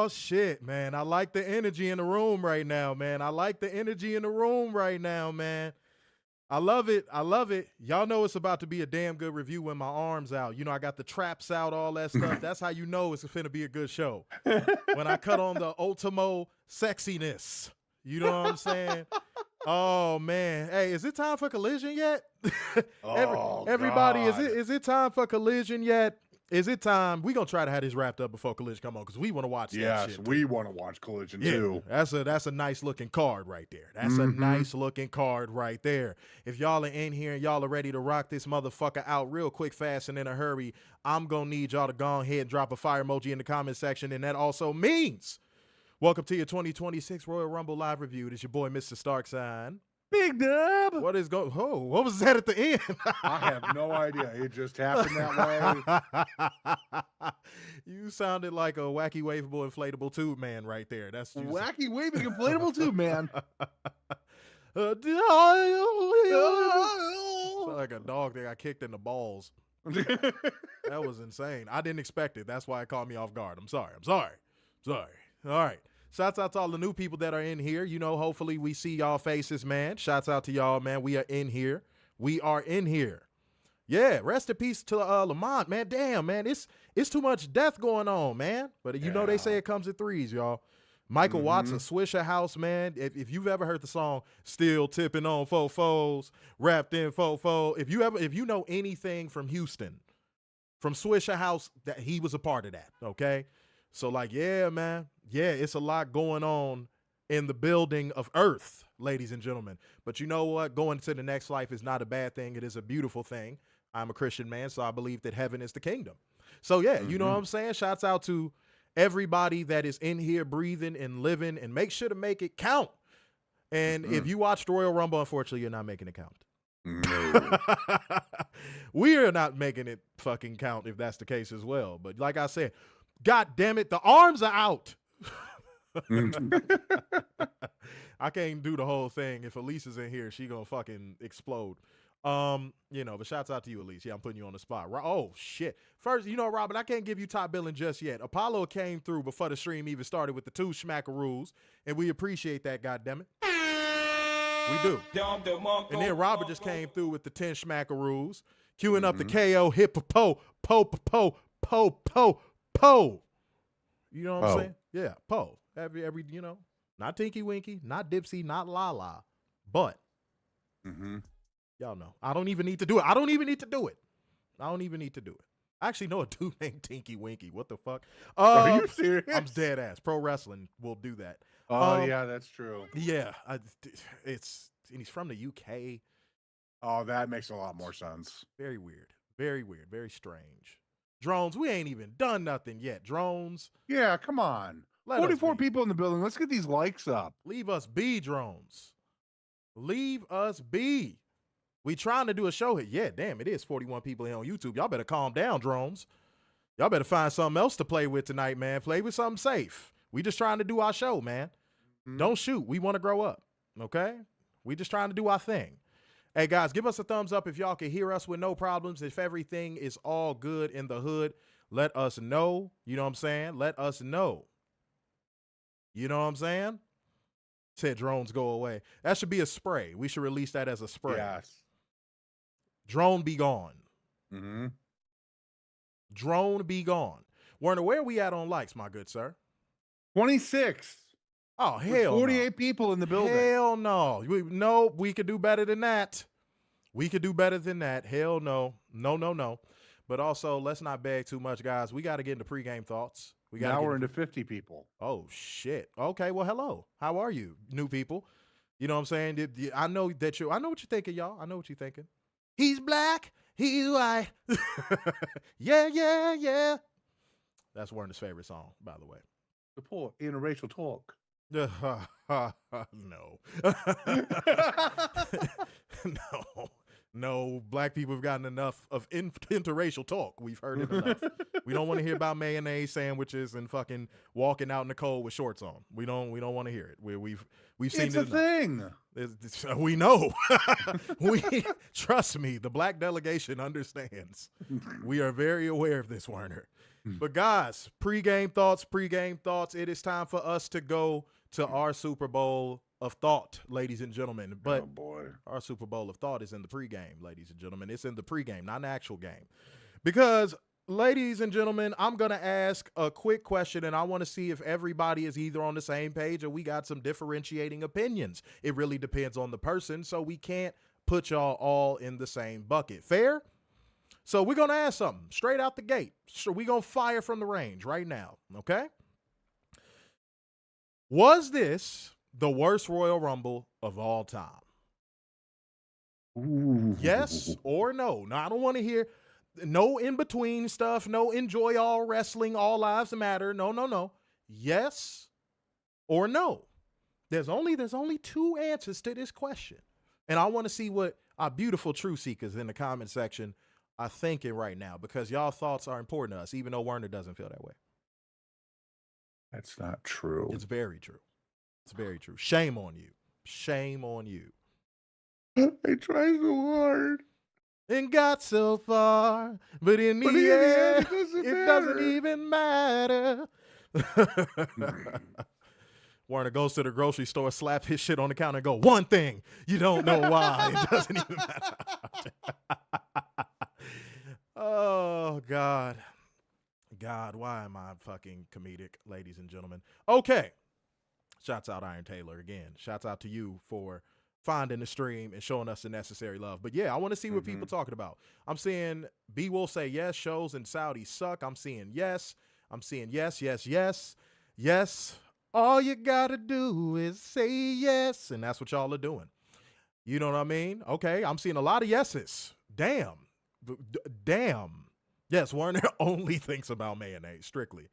Oh, shit, man. I like the energy in the room right now, man. I like the energy in the room right now, man. I love it. I love it. Y'all know it's about to be a damn good review when my arm's out. You know, I got the traps out, all that stuff. That's how you know it's finna be a good show. When I cut on the Ultimo sexiness. You know what I'm saying? Oh, man. Hey, is it time for Collision yet? Everybody, is it time for Collision yet? Is it time? We're going to try to have this wrapped up before Collision come on because we want to watch that shit. Yes, we want to watch Collision too. That's a nice looking card right there. That's a nice looking card right there. If y'all are in here and y'all are ready to rock this motherfucker out real quick, fast, and in a hurry, I'm going to need y'all to go ahead and drop a fire emoji in the comment section. And that also means welcome to your 2026 Royal Rumble live review. It's your boy, Mr. Starksign. Big Dub. What is going? Oh, what was that at the end? I have no idea. It just happened that way. You sounded like a wacky waveable inflatable tube man right there. That's wacky waving inflatable tube man. Sound like a dog that got kicked in the balls. That was insane. I didn't expect it. That's why it caught me off guard. I'm sorry. All right. Shouts out to all the new people that are in here. You know, hopefully we see y'all faces, man. Shouts out to y'all, man. We are in here. Yeah, rest in peace to Lamont, man. Damn, man, it's too much death going on, man. But you know they say it comes in threes, y'all. Michael Watson, Swisher House, man. If you've ever heard the song "Still Tipping on Fofos," wrapped in Fofo, if you know anything from Houston, from Swisher House, that he was a part of that. Okay. So, like, yeah, man. Yeah, it's a lot going on in the building of Earth, ladies and gentlemen. But you know what? Going to the next life is not a bad thing. It is a beautiful thing. I'm a Christian man, so I believe that heaven is the kingdom. So, yeah, you know what I'm saying? Shouts out to everybody that is in here breathing and living, and make sure to make it count. And if you watched Royal Rumble, unfortunately, you're not making it count. No. We are not making it fucking count if that's the case as well. But like I said, God damn it, the arms are out. I can't do the whole thing. If Elise is in here, she gonna fucking explode. You know, but shouts out to you, Elise. Yeah, I'm putting you on the spot. Oh shit. First, you know, Robert, I can't give you top billing just yet. Apollo came through before the stream even started with the 2 schmackaroos, and we appreciate that, goddammit. We do. And then Robert just came through with the 10 schmackaroos, queuing up the KO hip po. You know what I'm saying? Yeah, po. Every you know, not Tinky Winky, not Dipsy, not Lala, but y'all know. I don't even need to do it. I don't even need to do it. I actually know a dude named Tinky Winky. What the fuck? Are you serious? I'm dead ass. Pro wrestling will do that. Oh yeah, that's true. Yeah, and he's from the UK. Oh, that makes a lot more sense. Very weird. Very strange. Drones, we ain't even done nothing yet. Drones. Yeah, come on. 44 people in the building. Let's get these likes up. Leave us be, Drones. Leave us be. We trying to do a show here. Yeah, damn, it is 41 people here on YouTube. Y'all better calm down, Drones. Y'all better find something else to play with tonight, man. Play with something safe. We just trying to do our show, man. Don't shoot. We want to grow up, okay? We just trying to do our thing. Hey, guys, give us a thumbs up if y'all can hear us with no problems. If everything is all good in the hood, let us know. You know what I'm saying? Let us know. You know what I'm saying? Said drones go away. That should be a spray. We should release that as a spray. Yes. Drone be gone. Drone be gone. Werner, where are we at on likes, my good sir? 26. Oh, hell 48 people in the building. Hell no. We could do better than that. Hell no. No. But also, let's not beg too much, guys. We got to get into pregame thoughts. Now we're into 50 people. Oh, shit. Okay, well, hello. How are you, new people? You know what I'm saying? I know what you're thinking, y'all. I know what you're thinking. He's black. He's white. Yeah. That's Werner's favorite song, by the way. Support interracial talk. No. No, black people have gotten enough of interracial talk. We've heard it enough. We don't want to hear about mayonnaise sandwiches and fucking walking out in the cold with shorts on. We don't want to hear it. We've seen it's a thing. We know. Trust me, the black delegation understands. We are very aware of this, Werner. But guys, pregame thoughts. It is time for us to go to our Super Bowl of thought, ladies and gentlemen. But oh boy, our Super Bowl of thought is in the pregame, ladies and gentlemen. It's in the pregame, not an actual game. Because, ladies and gentlemen, I'm going to ask a quick question, and I want to see if everybody is either on the same page or we got some differentiating opinions. It really depends on the person, so we can't put y'all all in the same bucket. Fair? So we're going to ask something straight out the gate. So we're going to fire from the range right now, okay? Was this the worst Royal Rumble of all time? Ooh. Yes or no? Now, I don't want to hear no in-between stuff, no enjoy all wrestling, all lives matter. No. Yes or no? There's only two answers to this question. And I want to see what our beautiful truth seekers in the comment section are thinking right now, because y'all thoughts are important to us, even though Werner doesn't feel that way. That's not true. It's very true. It's very true. Shame on you. Shame on you. I tried so hard. And got so far, but in the end, it doesn't even matter. Warner goes to the grocery store, slap his shit on the counter and go, one thing, you don't know why. It doesn't even matter. Oh, God. God, why am I fucking comedic, ladies and gentlemen? Okay. Shouts out Iron Taylor again. Shouts out to you for finding the stream and showing us the necessary love. But yeah, I want to see what people talking about. I'm seeing B will say yes, shows in Saudi suck. I'm seeing yes. I'm seeing yes. Yes. All you gotta do is say yes. And that's what y'all are doing. You know what I mean? Okay, I'm seeing a lot of yeses. Damn. Yes, Warner only thinks about mayonnaise, strictly.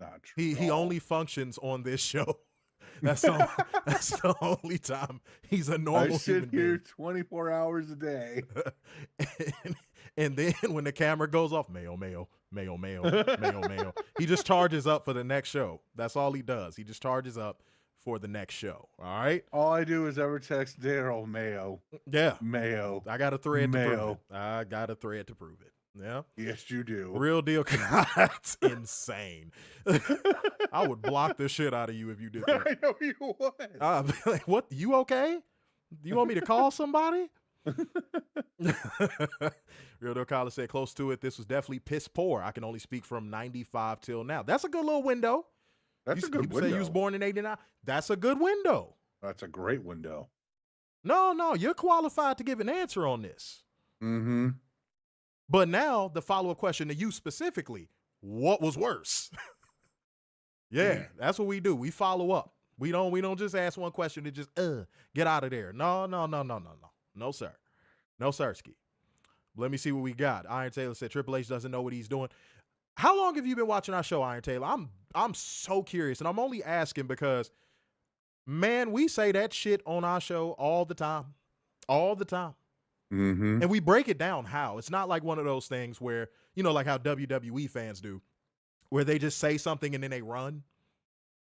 Not true. He only functions on this show. That's the only time he's a normal I sit human here being. 24 hours a day. and then when the camera goes off, mayo. He just charges up for the next show. That's all he does. He just charges up for the next show. All right? All I do is ever text Daryl Mayo. Yeah. Mayo. I got a thread to prove Mayo. it. I got a thread to prove it. Yeah. Yes, you do. Real deal. That's insane. I would block the shit out of you if you did that. I know you would. I'd be like, what? You okay? Do you want me to call somebody? Real deal College said close to it. This was definitely piss poor. I can only speak from 95 till now. That's a good little window. That's a good you window. Say you was born in 89. That's a good window. That's a great window. No, you're qualified to give an answer on this. Mm-hmm. But now the follow-up question to you specifically, what was worse? Yeah, that's what we do. We follow up. We don't just ask one question and just get out of there. No. No, sir. No, sirski. Let me see what we got. Iron Taylor said Triple H doesn't know what he's doing. How long have you been watching our show, Iron Taylor? I'm so curious, and I'm only asking because, man, we say that shit on our show all the time. All the time. Mm-hmm. And we break it down how. It's not like one of those things where, like how WWE fans do, where they just say something and then they run.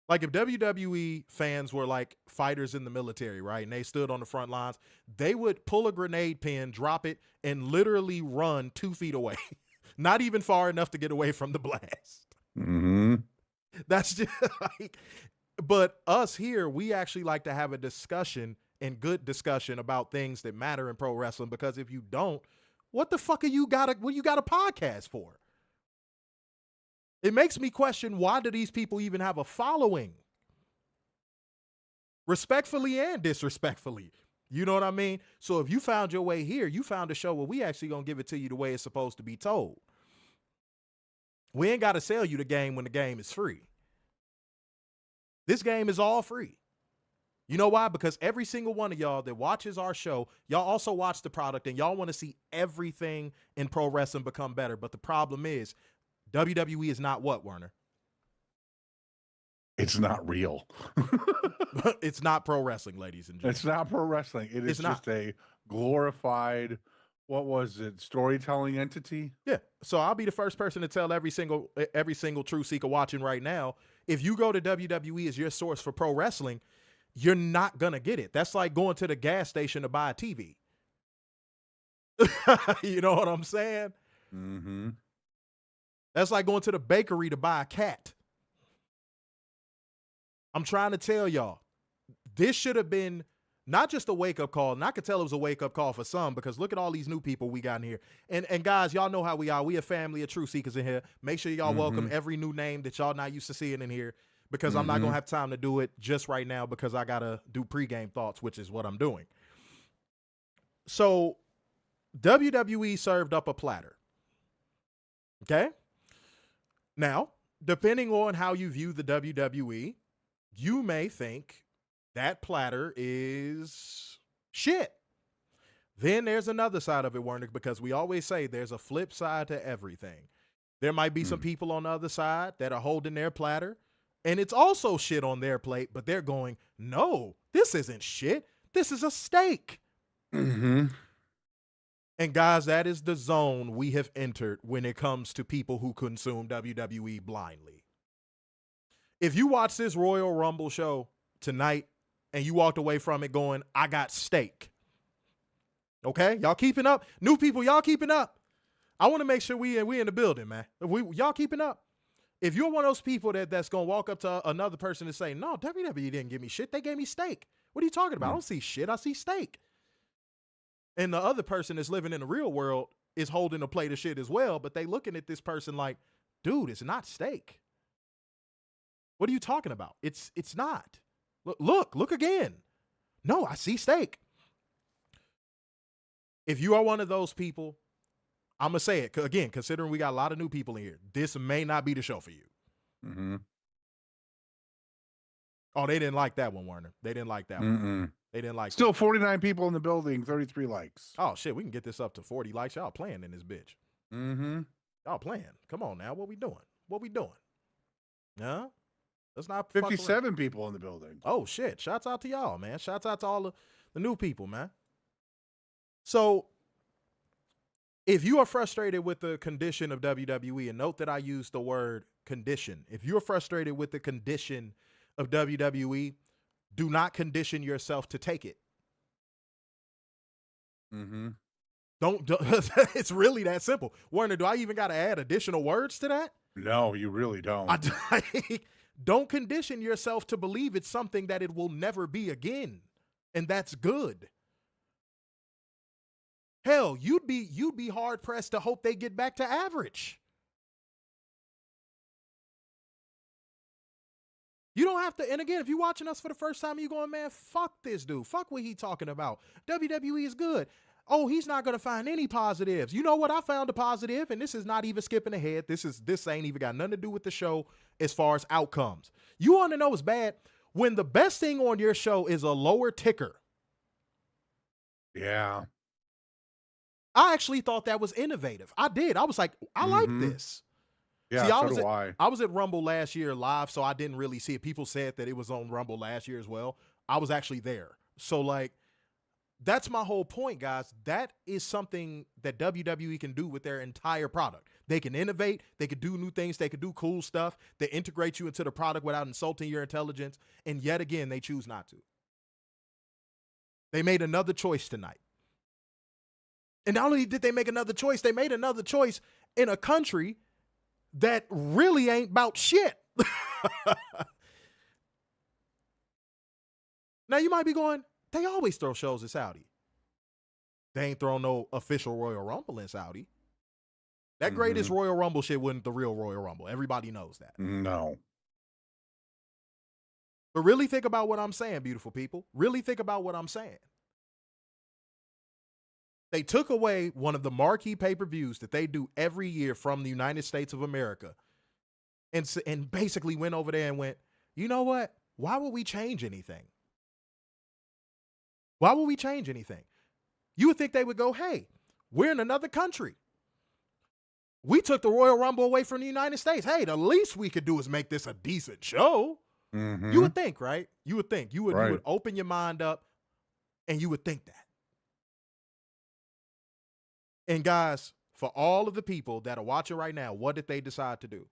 Like if WWE fans were like fighters in the military, right, and they stood on the front lines, they would pull a grenade pin, drop it, and literally run 2 feet away. Not even far enough to get away from the blast. Mm-hmm. That's just like, but us here, we actually like to have a discussion and good discussion about things that matter in pro wrestling, because if you don't, what the fuck what you got a podcast for? It makes me question, why do these people even have a following? Respectfully and disrespectfully. You know what I mean? So if you found your way here, you found a show where we actually gonna give it to you the way it's supposed to be told. We ain't got to sell you the game when the game is free. This game is all free. You know why? Because every single one of y'all that watches our show, y'all also watch the product and y'all want to see everything in pro wrestling become better. But the problem is WWE is not what, Werner? It's not real. It's not pro wrestling, ladies and gentlemen. It's not pro wrestling. It's just a glorified, what was it, storytelling entity? Yeah. So I'll be the first person to tell every single true seeker watching right now, if you go to WWE as your source for pro wrestling, you're not going to get it. That's like going to the gas station to buy a TV. You know what I'm saying? Mm-hmm. That's like going to the bakery to buy a cat. I'm trying to tell y'all, this should have been not just a wake-up call, and I could tell it was a wake-up call for some, because look at all these new people we got in here. And guys, y'all know how we are. We a family of truth seekers in here. Make sure y'all welcome every new name that y'all not used to seeing in here, because I'm not going to have time to do it just right now, because I got to do pregame thoughts, which is what I'm doing. So WWE served up a platter. Okay? Now, depending on how you view the WWE, you may think that platter is shit. Then there's another side of it, Werner, because we always say there's a flip side to everything. There might be some people on the other side that are holding their platter, and it's also shit on their plate, but they're going, no, this isn't shit. This is a steak. Mm-hmm. And guys, that is the zone we have entered when it comes to people who consume WWE blindly. If you watch this Royal Rumble show tonight and you walked away from it going, I got steak. Okay? Y'all keeping up? New people, y'all keeping up? I want to make sure we in the building, man. Y'all keeping up? If you're one of those people that's going to walk up to another person and say, no, WWE didn't give me shit. They gave me steak. What are you talking about? I don't see shit. I see steak. And the other person that's living in the real world is holding a plate of shit as well, but they looking at this person like, dude, it's not steak. What are you talking about? It's not. Look again. No, I see steak. If you are one of those people, I'm going to say it again, considering we got a lot of new people in here, this may not be the show for you. Mm-hmm. Oh, they didn't like that one, Werner. They didn't like that one. They didn't like Still 49 people in the building, 33 likes. Oh, shit, we can get this up to 40 likes. Y'all playing in this bitch. Mm-hmm. Y'all playing. Come on now. What we doing? What we doing? Huh? Let's not 57 people in the building. Oh, shit. Shouts out to y'all, man. Shouts out to all the new people, man. So, if you are frustrated with the condition of WWE, and note that I use the word condition. If you're frustrated with the condition of WWE, do not condition yourself to take it. Mm-hmm. Don't it's really that simple. Werner, do I even got to add additional words to that? No, you really don't. Don't condition yourself to believe it's something that it will never be again. And that's good. Hell, you'd be hard pressed to hope they get back to average. You don't have to, and again, if you're watching us for the first time, you're going, man, fuck this dude. Fuck what he talking about. WWE is good. Oh, he's not going to find any positives. You know what? I found a positive, and this is not even skipping ahead. This ain't even got nothing to do with the show as far as outcomes. You want to know what's bad? When the best thing on your show is a lower ticker. Yeah. I actually thought that was innovative. I did. I was like, I like this. Yeah, See, I was at Rumble last year live, so I didn't really see it. People said that it was on Rumble last year as well. I was actually there. So, like, that's my whole point, guys. That is something that WWE can do with their entire product. They can innovate. They can do new things. They can do cool stuff. They integrate you into the product without insulting your intelligence. And yet again, they choose not to. They made another choice tonight. And not only did they make another choice, they made another choice in a country that really ain't about shit. Now, you might be going, they always throw shows in Saudi. They ain't thrown no official Royal Rumble in Saudi. That greatest Royal Rumble shit wasn't the real Royal Rumble. Everybody knows that. No. But really think about what I'm saying, beautiful people. Really think about what I'm saying. They took away one of the marquee pay-per-views that they do every year from the United States of America and basically went over there and went, you know what? Why would we change anything? Why would we change anything? You would think they would go, hey, we're in another country. We took the Royal Rumble away from the United States. Hey, the least we could do is make this a decent show. Mm-hmm. You would think, right? You would think. You would Right. open your mind up and you would think that. And guys, for all of the people that are watching right now, what did they decide to do?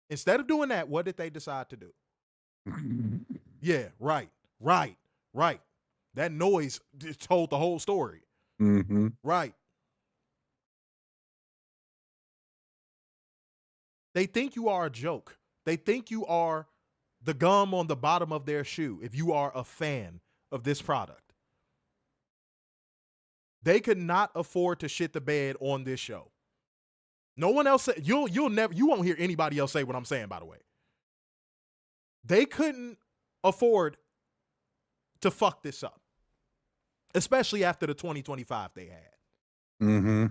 Instead of doing that, what did they decide to do? Yeah, right. That noise just told the whole story. Mm-hmm. Right. They think you are a joke. They think you are the gum on the bottom of their shoe if you are a fan of this product. They could not afford to shit the bed on this show. No one else said, you won't hear anybody else say what I'm saying, by the way. They couldn't afford to fuck this up, especially after the 2025 they had. Mm-hmm.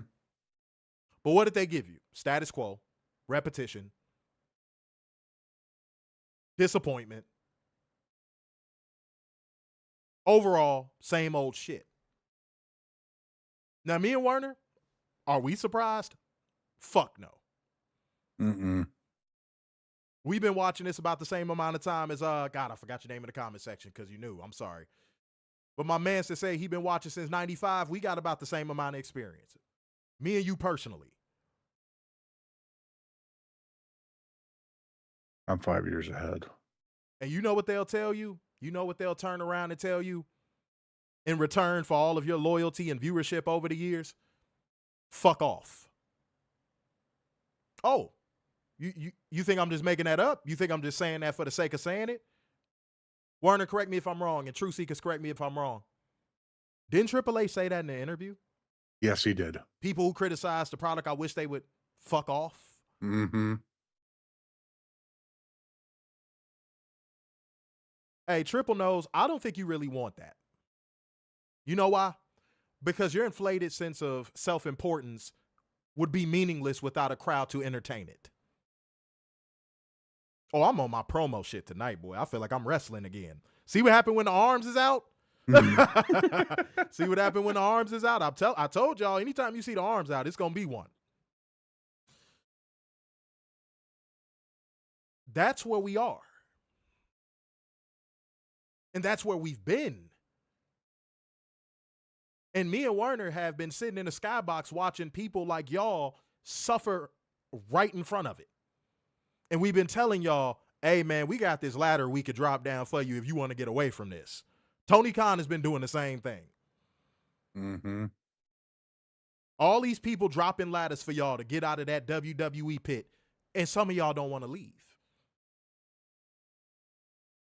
But what did they give you? Status quo, repetition, disappointment. Overall, same old shit. Now, me and Werner, are we surprised? Fuck no. Mm-mm. We've been watching this about the same amount of time as, God, I forgot your name in the comment section because you knew. I'm sorry. But my man to say he been watching since 95, we got about the same amount of experience. Me and you personally. I'm 5 years ahead. And you know what they'll tell you? You know what they'll turn around and tell you? In return for all of your loyalty and viewership over the years? Fuck off. Oh, you think I'm just making that up? You think I'm just saying that for the sake of saying it? Werner, correct me if I'm wrong, and True Seekers, correct me if I'm wrong. Didn't Triple H say that in the interview? Yes, he did. People who criticize the product, I wish they would fuck off. Mm-hmm. Hey, Triple knows, I don't think you really want that. You know why? Because your inflated sense of self-importance would be meaningless without a crowd to entertain it. Oh, I'm on my promo shit tonight, boy. I feel like I'm wrestling again. See what happened when the arms is out? See what happened when the arms is out? I told y'all, anytime you see the arms out, it's going to be one. That's where we are. And that's where we've been. And me and Werner have been sitting in the skybox watching people like y'all suffer right in front of it. And we've been telling y'all, hey, man, we got this ladder we could drop down for you if you want to get away from this. Tony Khan has been doing the same thing. Mm-hmm. All these people dropping ladders for y'all to get out of that WWE pit, and some of y'all don't want to leave.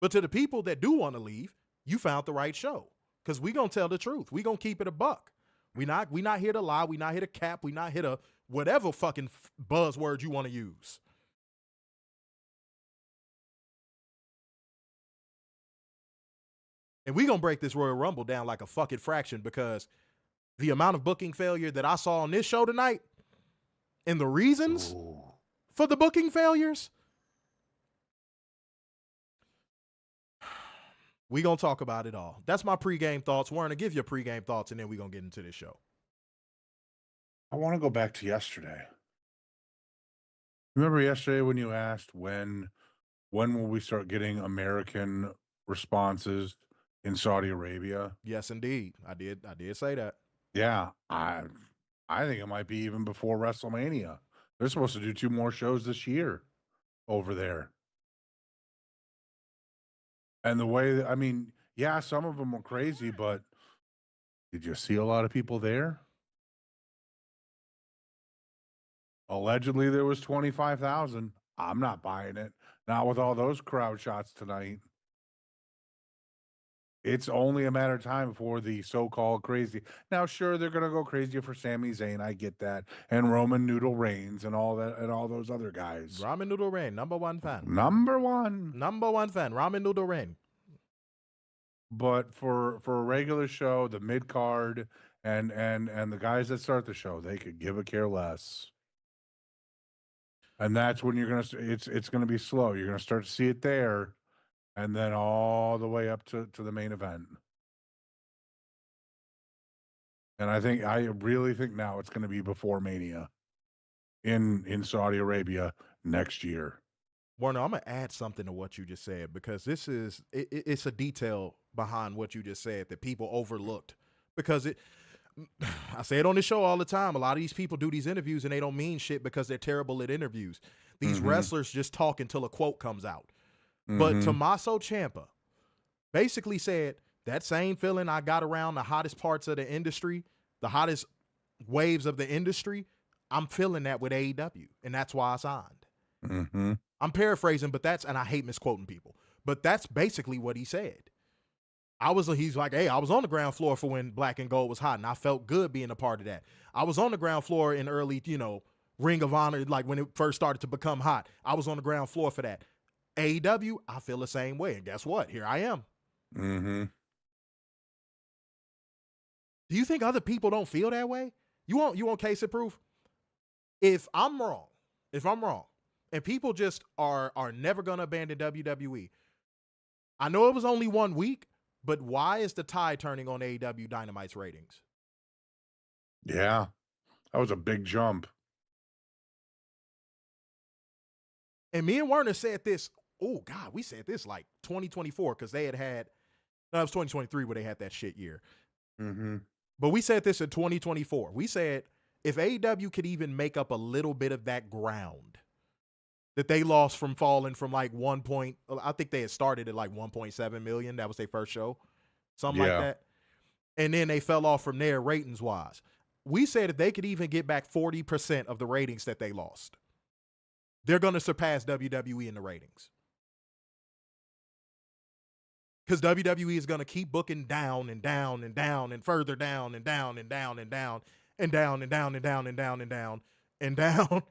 But to the people that do want to leave, you found the right show. Because we going to tell the truth. We going to keep it a buck. We not here to lie. We not here to cap. We not here to whatever fucking buzzword you want to use. And we going to break this Royal Rumble down like a fucking fraction because the amount of booking failure that I saw on this show tonight and the reasons for the booking failures, we going to talk about it all. That's my pregame thoughts. Werner, give your pregame thoughts, and then we going to get into this show. I want to go back to yesterday. Remember yesterday when you asked when will we start getting American responses in Saudi Arabia? Yes, indeed. I did say that. Yeah, I think it might be even before WrestleMania. They're supposed to do 2 more shows this year over there. And the way that, I mean, yeah, some of them were crazy, but did you see a lot of people there? Allegedly, there was 25,000. I'm not buying it. Not with all those crowd shots tonight. It's only a matter of time before the so-called crazy. Now, sure, they're going to go crazy for Sami Zayn. I get that. And Roman Noodle Reigns and all that, and all those other guys. Ramen Noodle Rain, number one fan. Number one fan, Ramen Noodle Rain. But for a regular show, the mid-card and the guys that start the show, they could give a care less. And that's when you're going to, it's going to be slow. You're going to start to see it there. And then all the way up to the main event. And I really think now it's going to be before Mania in Saudi Arabia next year. Warner, I'm going to add something to what you just said because it's a detail behind what you just said that people overlooked. Because I say it on the show all the time. A lot of these people do these interviews and they don't mean shit because they're terrible at interviews. These wrestlers just talk until a quote comes out. But Tommaso Ciampa basically said that same feeling I got around the hottest parts of the industry, the hottest waves of the industry, I'm feeling that with AEW, and that's why I signed. Mm-hmm. I'm paraphrasing, but and I hate misquoting people, but that's basically what he said. He's like, hey, I was on the ground floor for when Black and Gold was hot, and I felt good being a part of that. I was on the ground floor in early, Ring of Honor, like when it first started to become hot. I was on the ground floor for that. AEW, I feel the same way. And guess what? Here I am. Mm-hmm. Do you think other people don't feel that way? You want case of proof? If I'm wrong, and people just are never gonna abandon WWE. I know it was only 1 week, but why is the tide turning on AEW Dynamite's ratings? Yeah, that was a big jump. And me and Werner said this. Oh God, we said this like 2024 because they had. No, it was 2023 where they had that shit year. Mm-hmm. But we said this in 2024. We said if AEW could even make up a little bit of that ground that they lost from falling from like I think they had started at like 1.7 million. That was their first show. Something like that. And then they fell off from there ratings wise. We said if they could even get back 40% of the ratings that they lost, they're going to surpass WWE in the ratings. Because WWE is going to keep booking down and down and down and further down and down and down and down and down and down and down and down and down and down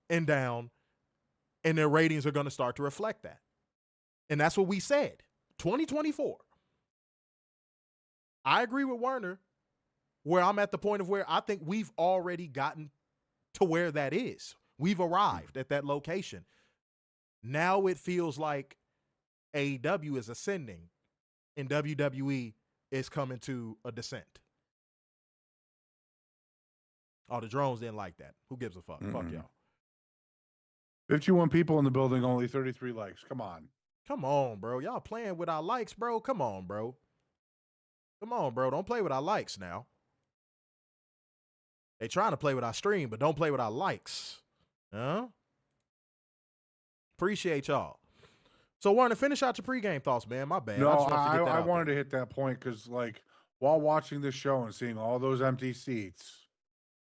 and down. And their ratings are going to start to reflect that. And that's what we said. 2024. I agree with Werner where I'm at the point of where I think we've already gotten to where that is. We've arrived at that location. Now it feels like AEW is ascending and WWE is coming to a descent. Oh, the drones didn't like that. Who gives a fuck? Mm-hmm. Fuck y'all. 51 people in the building, only 33 likes. Come on. Come on, bro. Y'all playing with our likes, bro. Come on, bro. Come on, bro. Don't play with our likes now. They trying to play with our stream, but don't play with our likes. Huh? Appreciate y'all. So, Warner, finish out your pregame thoughts, man. My bad. No, I wanted to hit that point because, like, while watching this show and seeing all those empty seats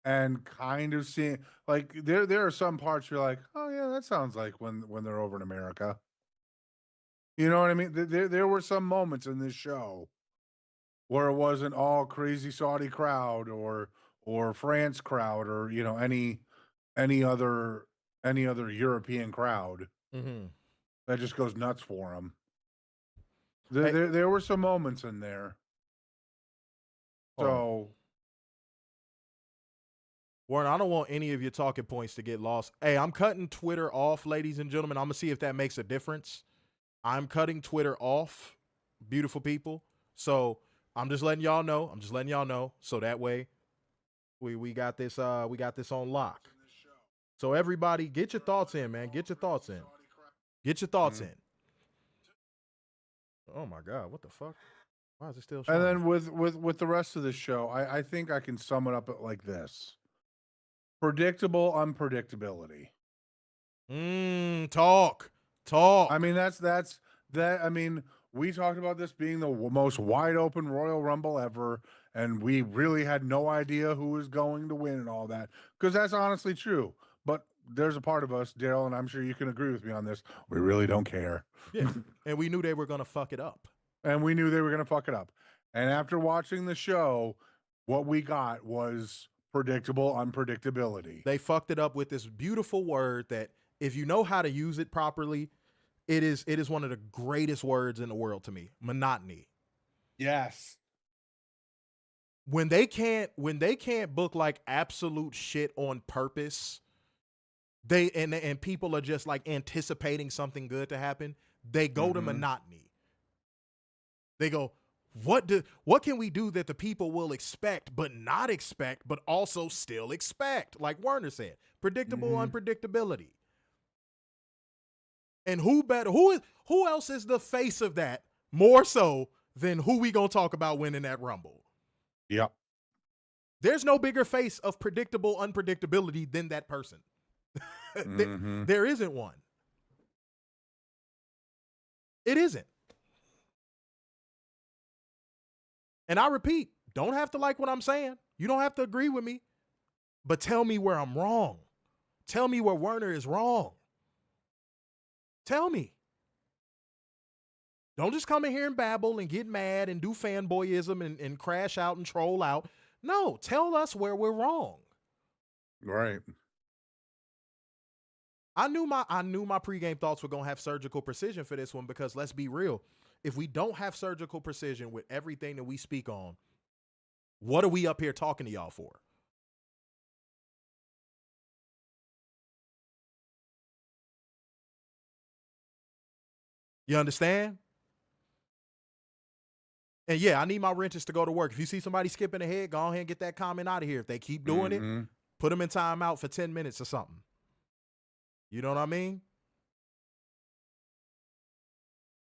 and kind of seeing, like, there are some parts you're like, oh, yeah, that sounds like when they're over in America. You know what I mean? There were some moments in this show where it wasn't all crazy Saudi crowd or France crowd or, any other European crowd. Mm-hmm. That just goes nuts for them. There were some moments in there. So, Warren, I don't want any of your talking points to get lost. Hey, I'm cutting Twitter off, ladies and gentlemen. I'm going to see if that makes a difference. I'm cutting Twitter off, beautiful people. So I'm just letting y'all know. So that way we got this on lock. So everybody, get your thoughts in, man. Get your thoughts in. in. Oh my God, what the fuck? Why is it still showing? And then with the rest of the show, I think I can sum it up like this. Predictable unpredictability. Talk. I mean, that's that. I mean, we talked about this being the most wide open Royal Rumble ever, and we really had no idea who was going to win and all that, because that's honestly true. But there's a part of us, Daryl, and I'm sure you can agree with me on this. We really don't care. Yeah, and we knew they were going to fuck it up. And after watching the show, what we got was predictable unpredictability. They fucked it up with this beautiful word that, if you know how to use it properly, it is one of the greatest words in the world to me. Monotony. Yes. When they can't book like absolute shit on purpose, and people are just like anticipating something good to happen, they go to monotony. They go, what can we do that the people will expect but not expect but also still expect? Like Werner said, predictable unpredictability. And who else is the face of that more so than who we gonna talk about winning that Rumble? Yep. There's no bigger face of predictable unpredictability than that person. There isn't one. It isn't. And I repeat, don't have to like what I'm saying. You don't have to agree with me. But tell me where I'm wrong. Tell me where Werner is wrong. Tell me. Don't just come in here and babble and get mad and do fanboyism and crash out and troll out. No, tell us where we're wrong. Right. I knew my pregame thoughts were going to have surgical precision for this one because let's be real. If we don't have surgical precision with everything that we speak on, what are we up here talking to y'all for? You understand? And yeah, I need my renters to go to work. If you see somebody skipping ahead, go ahead and get that comment out of here. If they keep doing it, put them in timeout for 10 minutes or something. You know what I mean?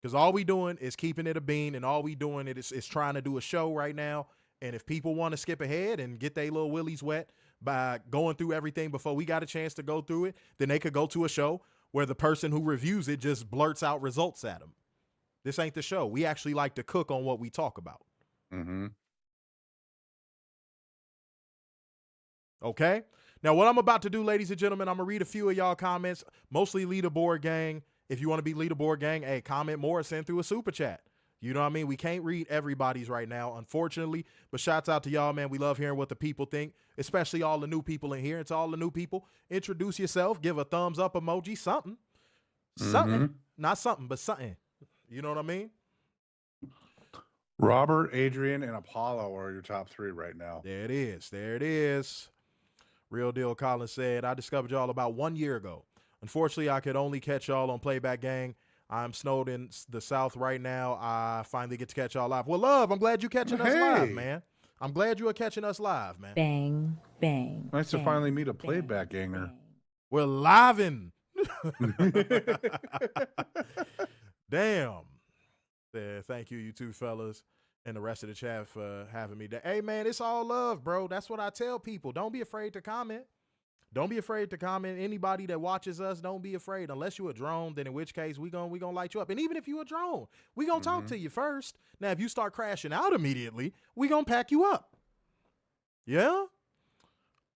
Because all we doing is keeping it a bean, and all we doing is trying to do a show right now. And if people want to skip ahead and get their little willies wet by going through everything before we got a chance to go through it, then they could go to a show where the person who reviews it just blurts out results at them. This ain't the show. We actually like to cook on what we talk about. Mm-hmm. Okay? Now, what I'm about to do, ladies and gentlemen, I'm going to read a few of y'all comments, mostly Leaderboard Gang. If you want to be Leaderboard Gang, hey, comment more or send through a super chat. You know what I mean? We can't read everybody's right now, unfortunately, but shouts out to y'all, man. We love hearing what the people think, especially all the new people in here. It's all the new people. Introduce yourself. Give a thumbs up emoji, something. Something. Not something, but something. You know what I mean? Robert, Adrian, and Apollo are your top three right now. There it is. There it is. Real Deal Collins said, I discovered y'all about 1 year ago. Unfortunately, I could only catch y'all on Playback Gang. I'm snowed in the South right now. I finally get to catch y'all live. Well, love, I'm glad you catching us live, man. I'm glad you are catching us live, man. Bang, bang. Nice to finally meet a Playback Ganger. We're livin'. Damn. Yeah, thank you two fellas, and the rest of the chat for having me. Hey, man, it's all love, bro. That's what I tell people. Don't be afraid to comment. Don't be afraid to comment. Anybody that watches us, don't be afraid. Unless you're a drone, then in which case we gonna light you up. And even if you're a drone, we gonna talk to you first. Now, if you start crashing out immediately, we gonna pack you up. Yeah?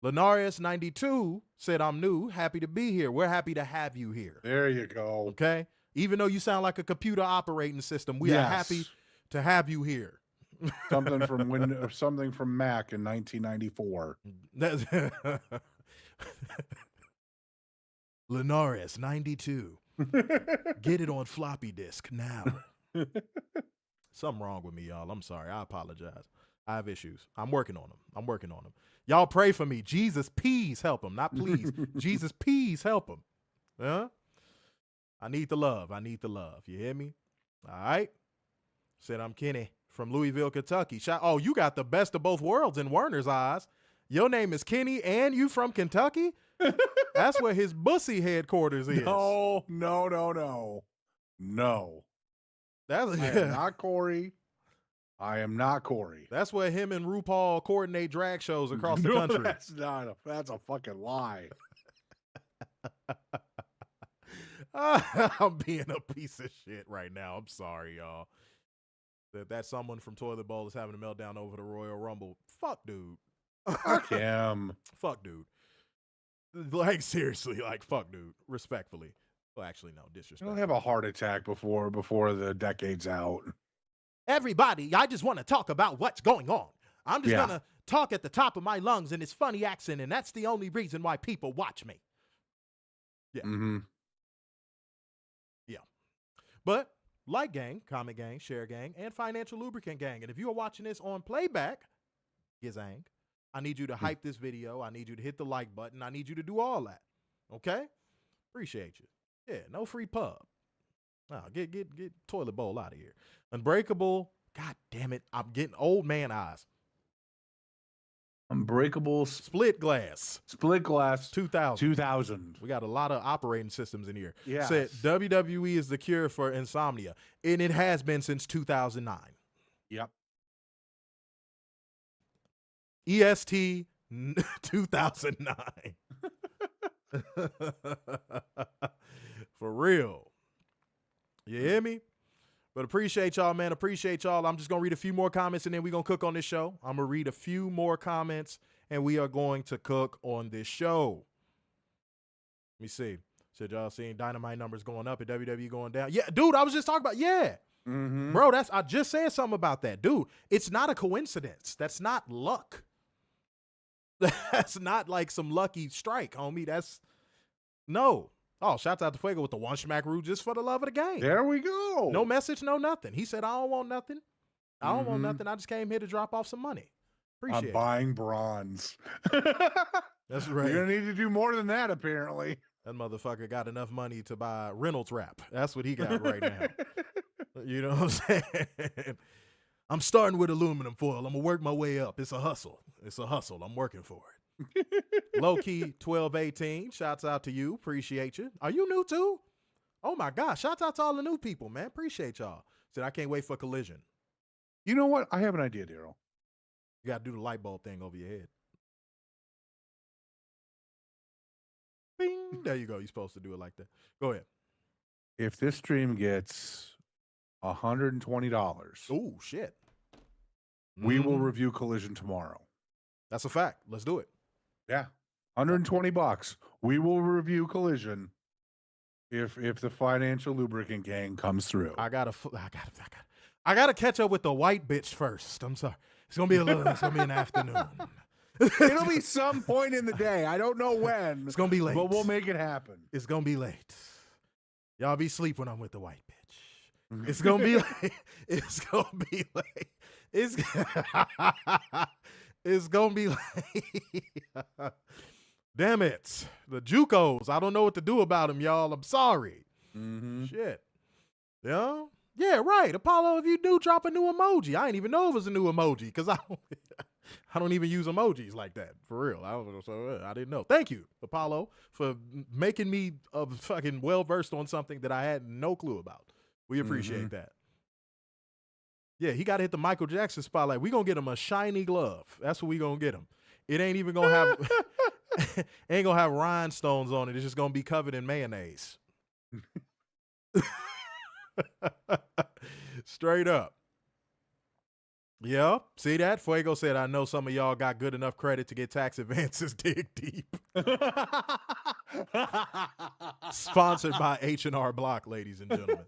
Lenarius92 said, I'm new. Happy to be here. We're happy to have you here. There you go. Okay? Even though you sound like a computer operating system, we are happy to have you here. Something from Mac in 1994. Lenarius92. Get it on floppy disk now. Something wrong with me, y'all. I'm sorry. I apologize. I have issues. I'm working on them. Y'all pray for me. Jesus, please help him. Not please. Jesus, please help him. Huh? I need the love. You hear me? All right. Said I'm Kenny from Louisville, Kentucky. Oh, you got the best of both worlds in Werner's eyes. Your name is Kenny and you from Kentucky? That's where his bussy headquarters is. No. That's I am not Corey. That's where him and RuPaul coordinate drag shows across the country. That's a fucking lie. I'm being a piece of shit right now. I'm sorry, y'all. That someone from Toilet Bowl is having a meltdown over the Royal Rumble. Fuck, dude. Fuck him. Fuck, dude. Like, seriously, like, fuck, dude. Respectfully. Well, actually, no, disrespect. He'll have a heart attack before the decade's out. Everybody, I just want to talk about what's going on. I'm just going to talk at the top of my lungs in this funny accent, and that's the only reason why people watch me. Yeah. Mm-hmm. Yeah. But like gang, comment gang, share gang, and financial lubricant gang. And if you are watching this on playback, Gizang, I need you to hype this video. I need you to hit the like button. I need you to do all that. Okay? Appreciate you. Yeah, no free pub. No, get Toilet Bowl out of here. Unbreakable. God damn it. I'm getting old man eyes. Unbreakable. Split glass. 2000. We got a lot of operating systems in here. Yeah. Said WWE is the cure for insomnia. And it has been since 2009. Yep. EST 2009. For real. You hear me? But appreciate y'all, man. Appreciate y'all. I'm just going to read a few more comments and then we're going to cook on this show. I'm going to read a few more comments and we are going to cook on this show. Let me see. Said y'all seen Dynamite numbers going up and WWE going down. Yeah, dude, I was just talking about, Mm-hmm. Bro, I just said something about that. Dude, it's not a coincidence. That's not luck. That's not like some lucky strike, homie. No. Oh, shouts out to Fuego with the one smack rule just for the love of the game. There we go. No message, no nothing. He said, I don't want nothing. I don't want nothing. I just came here to drop off some money. Appreciate it. I'm buying bronze. That's right. You're going to need to do more than that, apparently. That motherfucker got enough money to buy Reynolds wrap. That's what he got right now. You know what I'm saying? I'm starting with aluminum foil. I'm going to work my way up. It's a hustle. I'm working for it. Low key 1218. Shouts out to you. Appreciate you. Are you new too? Oh my gosh. Shouts out to all the new people, man. Appreciate y'all. Said I can't wait for Collision. You know what? I have an idea, Daryl. You got to do the light bulb thing over your head. Bing. There you go. You're supposed to do it like that. Go ahead. If this stream gets $120. Oh, shit. We will review Collision tomorrow. That's a fact. Let's do it. Yeah. $120. We will review Collision if the financial lubricant gang comes through. I gotta catch up with the white bitch first. I'm sorry. It's gonna be an afternoon. It'll be some point in the day. I don't know when. It's gonna be late. But we'll make it happen. It's gonna be late. Y'all be asleep when I'm with the white bitch. It's gonna be late. It's gonna be late. It's gonna be late. Damn it. The JUCOs. I don't know what to do about them, y'all. I'm sorry. Mm-hmm. Shit. Yeah? Yeah, right. Apollo, if you do, drop a new emoji. I didn't even know it was a new emoji because I don't even use emojis like that. For real. I didn't know. Thank you, Apollo, for making me fucking well-versed on something that I had no clue about. We appreciate that. Yeah, he got to hit the Michael Jackson spotlight. We going to get him a shiny glove. That's what we going to get him. It ain't even going to have ain't going to have rhinestones on it. It's just going to be covered in mayonnaise. Straight up. Yeah, see that? Fuego said, I know some of y'all got good enough credit to get tax advances. Dig deep. Sponsored by H&R Block, ladies and gentlemen.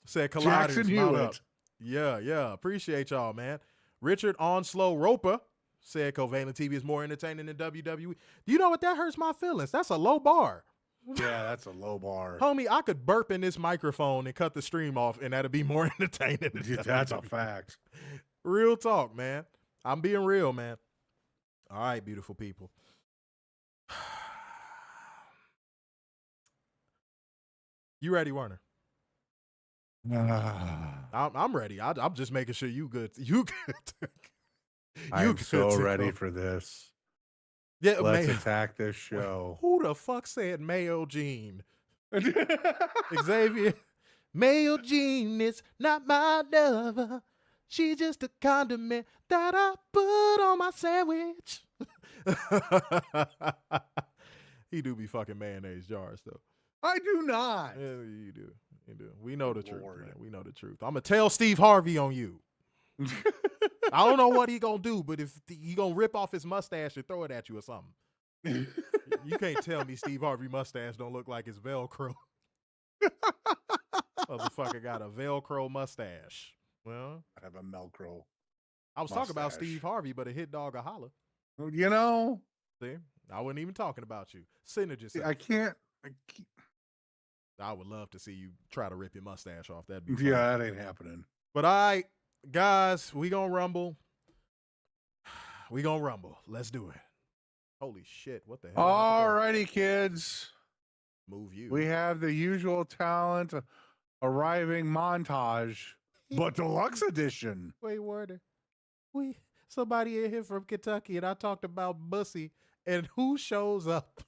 Said Colliders, mount up. Yeah. Appreciate y'all, man. Richard Onslow Roper said Covalent TV is more entertaining than WWE. You know what? That hurts my feelings. That's a low bar. Yeah, that's a low bar. Homie, I could burp in this microphone and cut the stream off, and that'd be more entertaining than That's a fact. Real talk, man. I'm being real, man. All right, beautiful people. You ready, Werner? I'm ready. I'm just making sure you good. You good. I'm so ready for this. Yeah, let's attack this show. Who the fuck said Mayo Gene? Xavier. Mayo Gene is not my lover. She's just a condiment that I put on my sandwich. He do be fucking mayonnaise jars, though. I do not. Yeah, you do. You do. We know the truth, man. We know the truth. I'm going to tell Steve Harvey on you. I don't know what he going to do, but if he going to rip off his mustache and throw it at you or something. You can't tell me Steve Harvey mustache don't look like his Velcro. Motherfucker got a Velcro mustache. Well, I have a Velcro. I was talking about Steve Harvey, but a hit dog a holler. You know. See, I wasn't even talking about you. Synergy. I can't. I would love to see you try to rip your mustache off. That'd be fun. Yeah, that ain't happening. But all right, guys, we gonna rumble. We gonna rumble. Let's do it. Holy shit! What the hell? All righty, kids. Move you. We have the usual talent arriving montage, but deluxe edition. Wait, Warder. Somebody in here from Kentucky, and I talked about Bussy, and who shows up?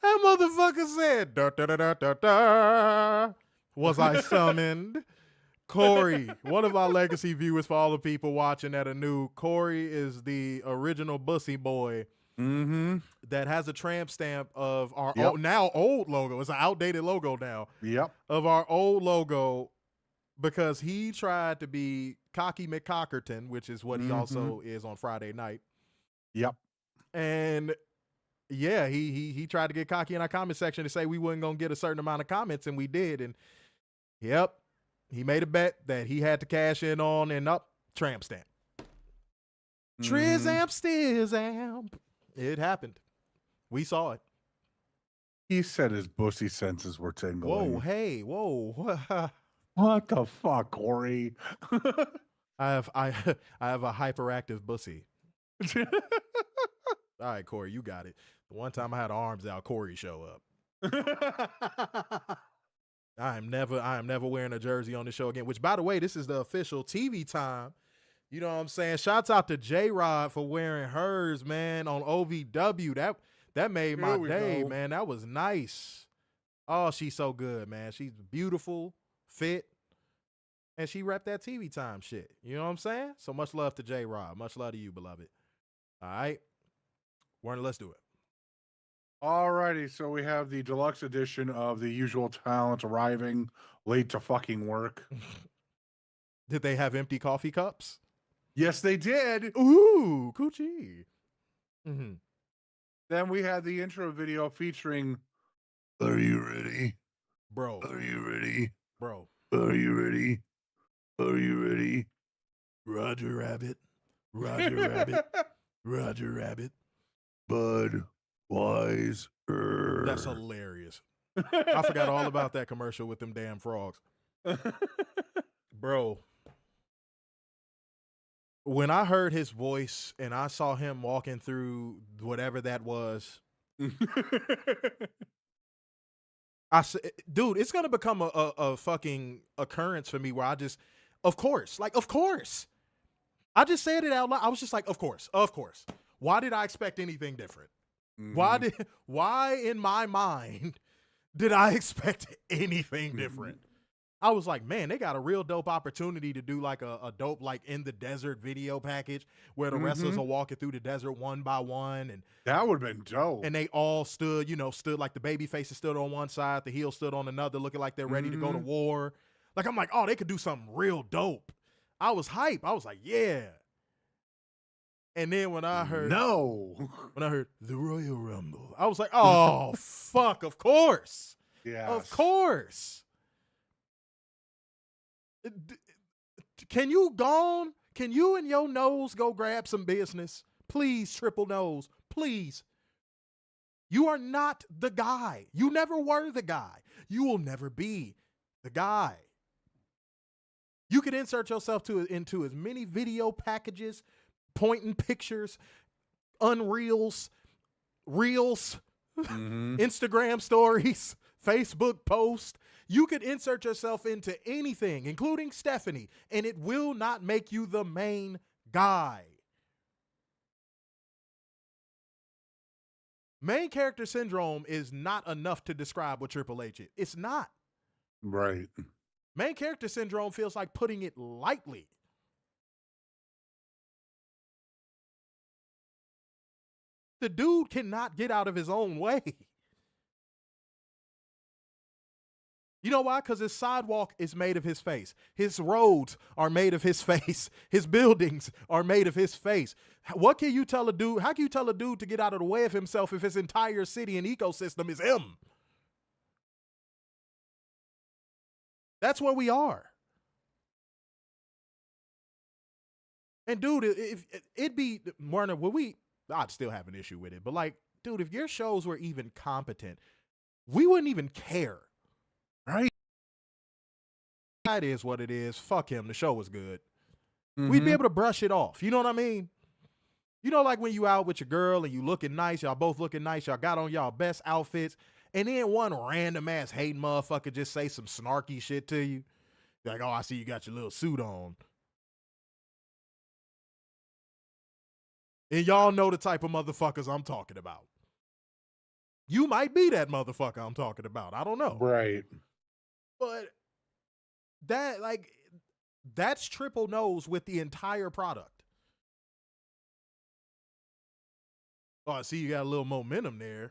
That motherfucker said, da, da, da, da, da, da. Was I summoned? Corey, one of our legacy viewers for all the people watching that are new. Corey is the original Bussy boy that has a tramp stamp of our old logo. It's an outdated logo now. Yep. Of our old logo, because he tried to be Cocky McCockerton, which is what he also is on Friday night. Yep. And yeah, he tried to get cocky in our comment section to say we wasn't gonna get a certain amount of comments, and we did. And yep, he made a bet that he had to cash in on, and up tramp stamp. Trizamp, Stizamp. It happened. We saw it. He said his bussy senses were tingling. Whoa, hey, whoa. What the fuck, Corey? I have a hyperactive bussy. All right, Corey, you got it. The one time I had arms out, Corey show up. I am never wearing a jersey on the show again. Which, by the way, this is the official TV time. You know what I'm saying? Shouts out to J-Rod for wearing hers, man, on OVW. That made my day, man. That was nice. Oh, she's so good, man. She's beautiful, fit, and she repped that TV time shit. You know what I'm saying? So much love to J-Rod. Much love to you, beloved. All right. Warner, let's do it. All righty. So we have the deluxe edition of the usual talent arriving late to fucking work. Did they have empty coffee cups? Yes, they did. Ooh, coochie. Mm-hmm. Then we had the intro video featuring Are You Ready? Bro. Are you ready? Bro. Are you ready? Are you ready? Roger Rabbit. Roger Rabbit. Roger Rabbit. Bud Wise. That's hilarious. I forgot all about that commercial with them damn frogs. Bro. When I heard his voice and I saw him walking through whatever that was, I said, dude, it's going to become a fucking occurrence for me where I just, of course. I just said it out loud. I was just like, of course. Why did I expect anything different? Mm-hmm. Why in my mind did I expect anything different? I was like, man, they got a real dope opportunity to do like a dope, like in the desert video package where the wrestlers are walking through the desert one by one. And that would have been dope. And they all stood like the baby faces stood on one side, the heel stood on another, looking like they're ready to go to war. Like, I'm like, oh, they could do something real dope. I was hype. I was like, yeah. And then when I heard the Royal Rumble, I was like, oh, fuck, of course. Yeah. Of course. Can you and your nose go grab some business? Please, Triple Nose, please. You are not the guy. You never were the guy. You will never be the guy. You could insert yourself into as many video packages, pointing pictures, unreels, reels, Instagram stories, Facebook posts. You could insert yourself into anything, including Stephanie, and it will not make you the main guy. Main character syndrome is not enough to describe what Triple H is. It's not. Right. Main character syndrome feels like putting it lightly. The dude cannot get out of his own way. You know why? Because his sidewalk is made of his face. His roads are made of his face. His buildings are made of his face. What can you tell a dude? How can you tell a dude to get out of the way of himself if his entire city and ecosystem is him? That's where we are. And dude, if it'd be Warner, I'd still have an issue with it. But like, dude, if your shows were even competent, we wouldn't even care. Right. That is what it is. Fuck him. The show was good. We'd be able to brush it off. You know what I mean? You know, like when you out with your girl and you looking nice, y'all both looking nice, y'all got on y'all best outfits, and then one random ass hating motherfucker just say some snarky shit to you. Like, oh, I see you got your little suit on. And y'all know the type of motherfuckers I'm talking about. You might be that motherfucker I'm talking about. I don't know. Right. But that's Triple Nose with the entire product. Oh, I see you got a little momentum there.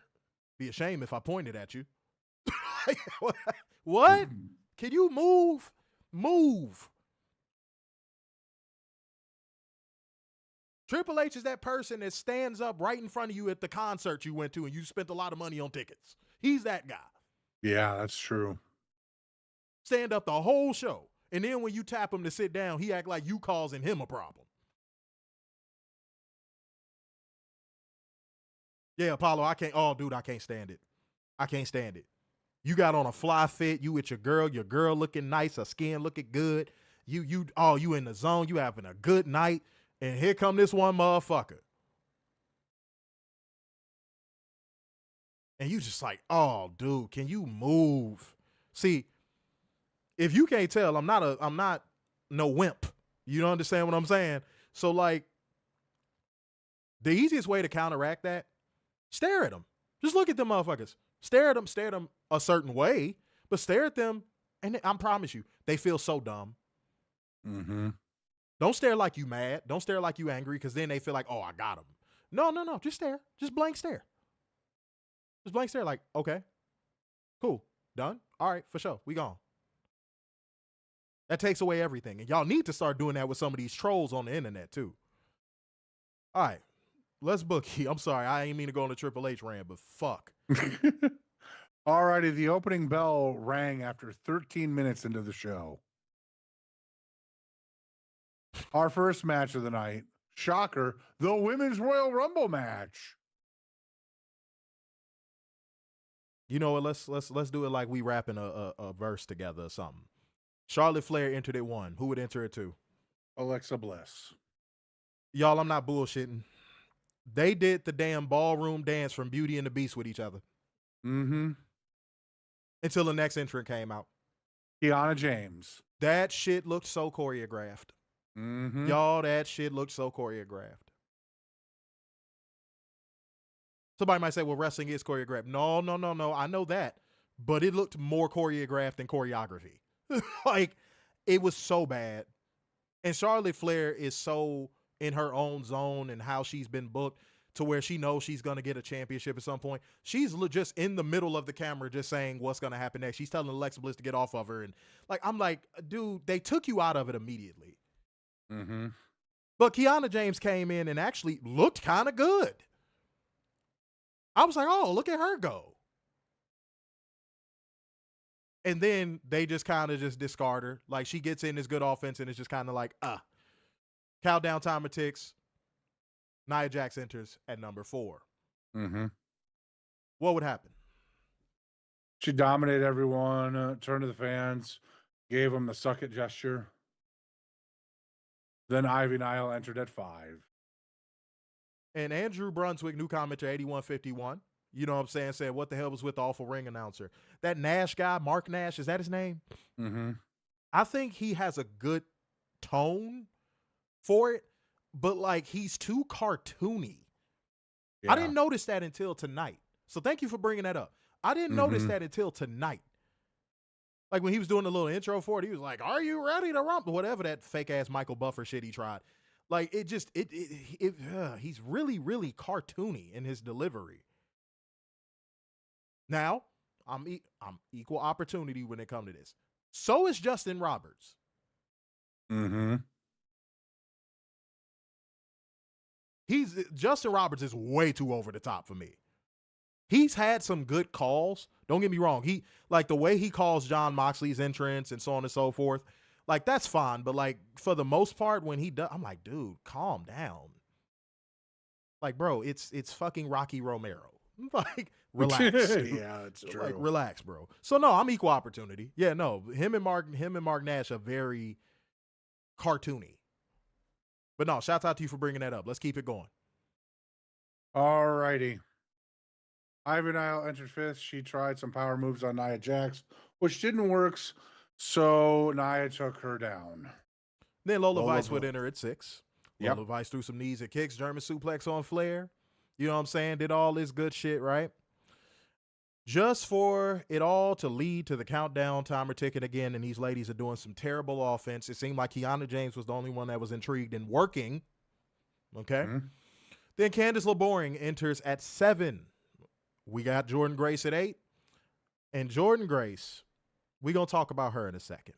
Be a shame if I pointed at you. What? Can you move? Move. Triple H is that person that stands up right in front of you at the concert you went to and you spent a lot of money on tickets. He's that guy. Yeah, that's true. Stand up the whole show. And then when you tap him to sit down, he act like you causing him a problem. Yeah, Apollo, I can't. Oh, dude, I can't stand it. I can't stand it. You got on a fly fit. You with your girl looking nice, her skin looking good. You in the zone. You having a good night. And here come this one motherfucker. And you just like, oh, dude, can you move? See, if you can't tell, I'm not no wimp. You don't understand what I'm saying? So like, the easiest way to counteract that, stare at them. Just look at them motherfuckers. Stare at them a certain way, but stare at them, and I promise you, they feel so dumb. Mm-hmm. Don't stare like you mad. Don't stare like you angry, because then they feel like, oh, I got him. No. Just stare. Just blank stare. Just blank stare like, okay, cool, done. All right, for sure. We gone. That takes away everything. And y'all need to start doing that with some of these trolls on the internet, too. All right, let's book you. I'm sorry. I ain't mean to go on a Triple H rant, but fuck. All righty. The opening bell rang after 13 minutes into the show. Our first match of the night, shocker, the Women's Royal Rumble match. You know what? Let's do it like we rapping a verse together or something. Charlotte Flair entered it 1. Who would enter it 2? Alexa Bliss. Y'all, I'm not bullshitting. They did the damn ballroom dance from Beauty and the Beast with each other. Mm-hmm. Until the next entrant came out. Kiana James. That shit looked so choreographed. Mm-hmm. Y'all, that shit looked so choreographed. Somebody might say, well, wrestling is choreographed. No. I know that. But it looked more choreographed than choreography. Like, it was so bad. And Charlotte Flair is so in her own zone and how she's been booked to where she knows she's going to get a championship at some point. She's just in the middle of the camera just saying what's going to happen next. She's telling Alexa Bliss to get off of her. And like, I'm like, dude, they took you out of it immediately. Mm-hmm. But Kiana James came in and actually looked kind of good. I was like, oh, look at her go. And then they just kind of just discard her. Like, she gets in this good offense and it's just kind of like, countdown timer ticks. Nia Jax enters at number 4. Mm-hmm. What would happen? She dominated everyone, turned to the fans, gave them the suck it gesture. Then Ivy Nile entered at 5. And Andrew Brunswick, new commenter, 8151. You know what I'm saying? Said, what the hell was with the awful ring announcer? That Nash guy, Mark Nash, is that his name? Mm-hmm. I think he has a good tone for it, but like, he's too cartoony. Yeah. I didn't notice that until tonight. So thank you for bringing that up. I didn't notice that until tonight. Like, when he was doing the little intro for it, he was like, are you ready to rumble? Whatever that fake ass Michael Buffer shit he tried. Like, it just, he's really, really cartoony in his delivery. Now, I'm equal opportunity when it comes to this. So is Justin Roberts. Mm-hmm. Justin Roberts is way too over the top for me. He's had some good calls. Don't get me wrong. He, like, the way he calls Jon Moxley's entrance and so on and so forth, like, that's fine. But like, for the most part, when he does, I'm like, dude, calm down. Like, bro, it's fucking Rocky Romero. Like, relax. Yeah, it's true. Like, relax, bro. So no, I'm equal opportunity. Yeah, no, him and Mark Nash are very cartoony. But no, shouts out to you for bringing that up. Let's keep it going. All righty. Ivy Nile entered 5th. She tried some power moves on Nia Jax, which didn't work. So Nia took her down. Then Lola Vice would enter at 6. Yep. Lola Vice threw some knees and kicks, German suplex on Flair. You know what I'm saying? Did all this good shit, right? Just for it all to lead to the countdown timer ticking again, and these ladies are doing some terrible offense. It seemed like Kiana James was the only one that was intrigued and working. Okay? Mm-hmm. Then Candice LeBoring enters at 7. We got Jordynne Grace at 8. And Jordynne Grace, we're going to talk about her in a second.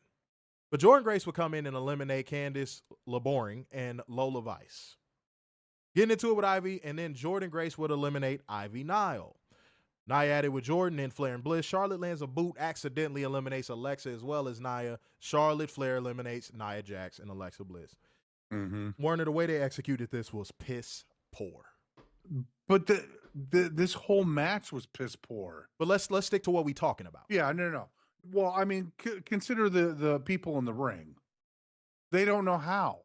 But Jordynne Grace would come in and eliminate Candice LeBoring and Lola Vice. Getting into it with Ivy, and then Jordan Grace would eliminate Ivy Nile. Nia added with Jordan and Flair and Bliss. Charlotte lands a boot, accidentally eliminates Alexa as well as Nia. Charlotte, Flair eliminates Nia Jax and Alexa Bliss. Warner, the way they executed this was piss poor. But this whole match was piss poor. But let's stick to what we're talking about. Yeah, no. Well, I mean, consider the people in the ring. They don't know how.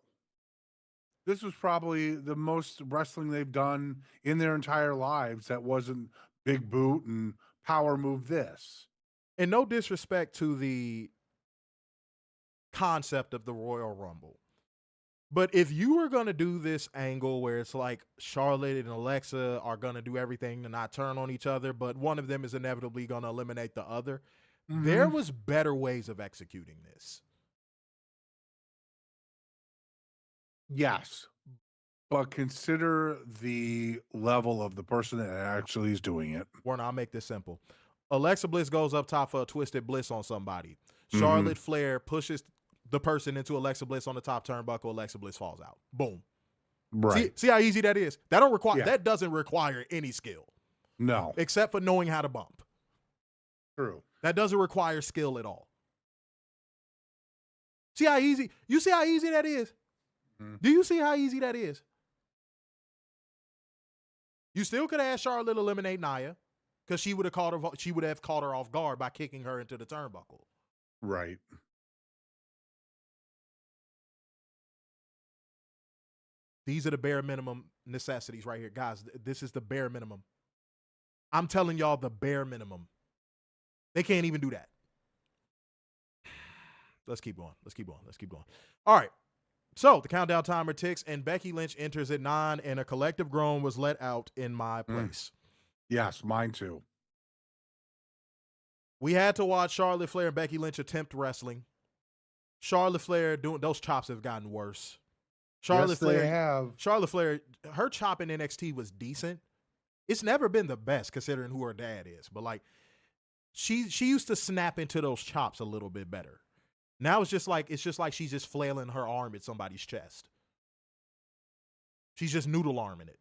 This was probably the most wrestling they've done in their entire lives that wasn't big boot and power move this. And no disrespect to the concept of the Royal Rumble. But if you were going to do this angle where it's like Charlotte and Alexa are going to do everything to not turn on each other, but one of them is inevitably going to eliminate the other, there was better ways of executing this. Yes. But consider the level of the person that actually is doing it. Warner, I'll make this simple. Alexa Bliss goes up top for a twisted bliss on somebody. Charlotte Flair pushes the person into Alexa Bliss on the top turnbuckle. Alexa Bliss falls out. Boom. Right. See how easy that is? That doesn't require any skill. No. Except for knowing how to bump. True. That doesn't require skill at all. See how easy? You see how easy that is? Do you see how easy that is? You still could have had Charlotte eliminate Nia because she would have caught her off guard by kicking her into the turnbuckle. Right. These are the bare minimum necessities right here. Guys, this is the bare minimum. I'm telling y'all the bare minimum. They can't even do that. Let's keep going. All right. So the countdown timer ticks, and Becky Lynch enters at 9, and a collective groan was let out in my place. Yes, mine too. We had to watch Charlotte Flair and Becky Lynch attempt wrestling. Charlotte Flair doing those chops have gotten worse. Charlotte Flair, her chop in NXT was decent. It's never been the best considering who her dad is, but like she used to snap into those chops a little bit better. Now it's just like she's just flailing her arm at somebody's chest. She's just noodle arming it.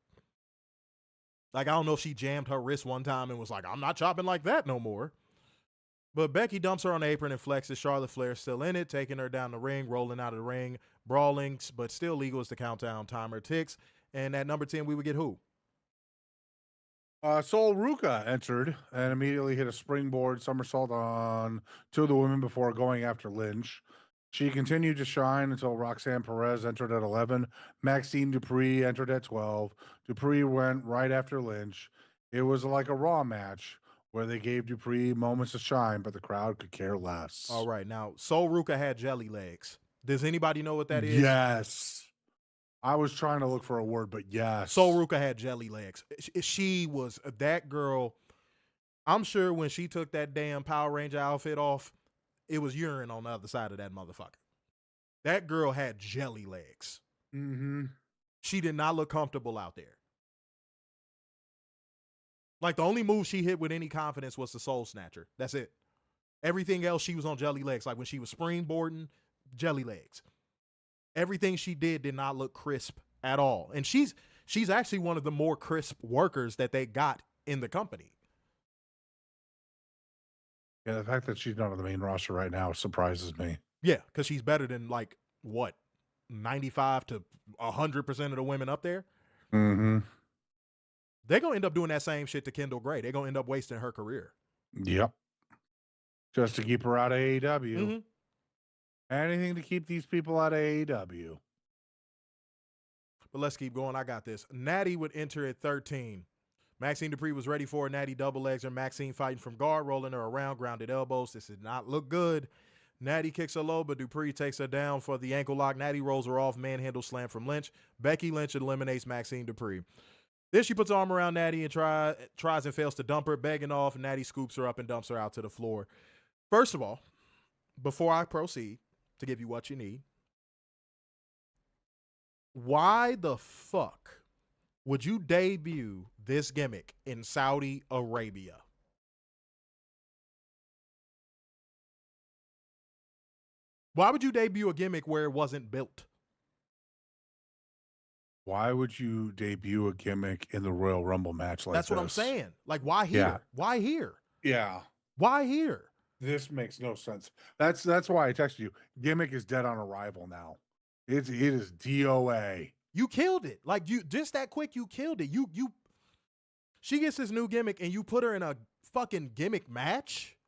Like, I don't know if she jammed her wrist one time and was like, I'm not chopping like that no more. But Becky dumps her on the apron and flexes. Charlotte Flair still in it, taking her down the ring, rolling out of the ring, brawling, but still legal as the countdown timer ticks. And at number 10, we would get who? Sol Ruka entered and immediately hit a springboard somersault on two of the women before going after Lynch. She continued to shine until Roxanne Perez entered at 11. Maxine Dupree entered at 12. Dupree went right after Lynch. It was like a Raw match where they gave Dupree moments to shine, but the crowd could care less. All right. Now, Sol Ruka had jelly legs. Does anybody know what that is? Yes. I was trying to look for a word, but yes. Sol Ruka had jelly legs. She was that girl. I'm sure when she took that damn Power Ranger outfit off, it was urine on the other side of that motherfucker. That girl had jelly legs. She did not look comfortable out there. Like, the only move she hit with any confidence was the Soul Snatcher. That's it. Everything else, she was on jelly legs. Like when she was springboarding, jelly legs. Everything she did not look crisp at all. And she's actually one of the more crisp workers that they got in the company. Yeah, the fact that she's not on the main roster right now surprises me. Yeah, because she's better than, like, what, 95 to 100% of the women up there? They're going to end up doing that same shit to Kendall Gray. They're going to end up wasting her career. Yep. Just to keep her out of AEW. Anything to keep these people out of AEW. But let's keep going. I got this. Natty would enter at 13. Maxine Dupree was ready for a Natty double legs, or Maxine fighting from guard, rolling her around, grounded elbows. This did not look good. Natty kicks her low, but Dupree takes her down for the ankle lock. Natty rolls her off, manhandle slam from Lynch. Becky Lynch eliminates Maxine Dupree. Then she puts her arm around Natty and tries and fails to dump her, begging off. Natty scoops her up and dumps her out to the floor. First of all, before I proceed to give you what you need, why the fuck would you debut this gimmick in Saudi Arabia? Why would you debut a gimmick where it wasn't built? Why would you debut a gimmick in the Royal Rumble match like That's this? what I'm saying. Like, why here? Yeah. Why here? Yeah. Why here? This makes no sense. That's why I texted you. Gimmick is dead on arrival now. It is DOA. You killed it. Like, you just that quick, you killed it. She gets this new gimmick and you put her in a fucking gimmick match?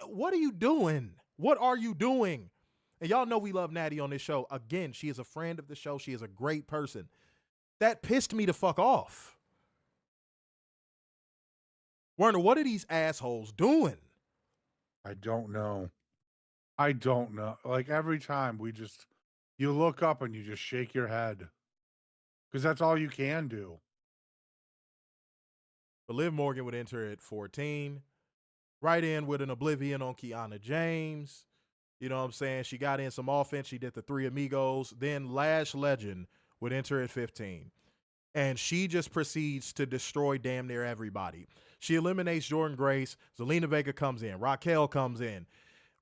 What are you doing? What are you doing? And y'all know we love Natty on this show. Again, she is a friend of the show. She is a great person. That pissed me the fuck off. Werner, what are these assholes doing? I don't know. Like every time you look up and you just shake your head. Because that's all you can do. But Liv Morgan would enter at 14. Right in with an Oblivion on Kiana James. You know what I'm saying? She got in some offense. She did the Three Amigos. Then Lash Legend would enter at 15. And she just proceeds to destroy damn near everybody. She eliminates Jordan Grace. Zelina Vega comes in. Raquel comes in.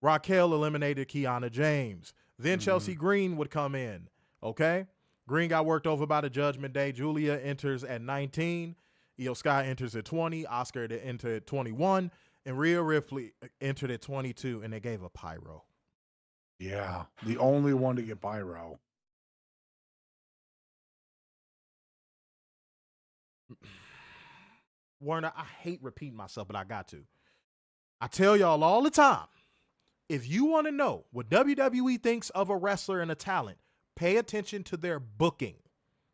Raquel eliminated Kiana James. Then Chelsea Green would come in. Okay? Green got worked over by the Judgment Day. Julia enters at 19. Io Sky enters at 20. Oscar to enter at 21. And Rhea Ripley entered at 22, and they gave a pyro. Yeah, the only one to get pyro. Werner, I hate repeating myself, but I got to. I tell y'all all the time, if you want to know what WWE thinks of a wrestler and a talent, pay attention to their booking.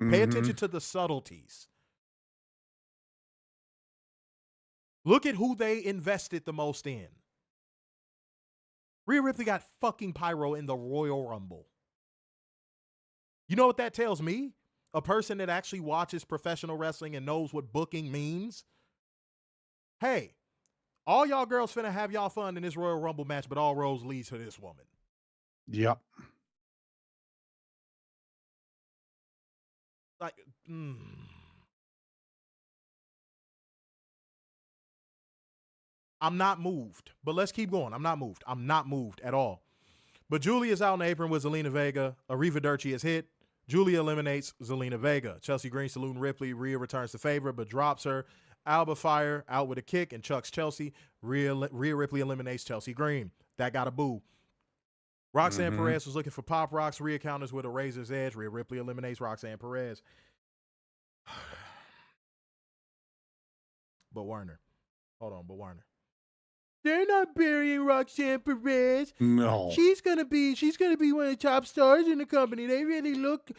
Pay attention to the subtleties. Look at who they invested the most in. Rhea Ripley got fucking pyro in the Royal Rumble. You know what that tells me? A person that actually watches professional wrestling and knows what booking means. Hey, all y'all girls finna have y'all fun in this Royal Rumble match, but all roads leads to this woman. Yep. Like, I'm not moved, but let's keep going. I'm not moved. I'm not moved at all. But Julia's out on the apron with Zelina Vega. Ariva Durchi is hit. Julia eliminates Zelina Vega. Chelsea Green saluting Ripley. Rhea returns the favor, but drops her. Alba Fire out with a kick and chucks Chelsea. Rhea Ripley eliminates Chelsea Green. That got a boo. Roxanne Perez was looking for Pop Rocks. Rhea counters with a razor's edge. Rhea Ripley eliminates Roxanne Perez. But Werner. They're not burying Roxanne Perez. No. She's gonna be one of the top stars in the company. They really look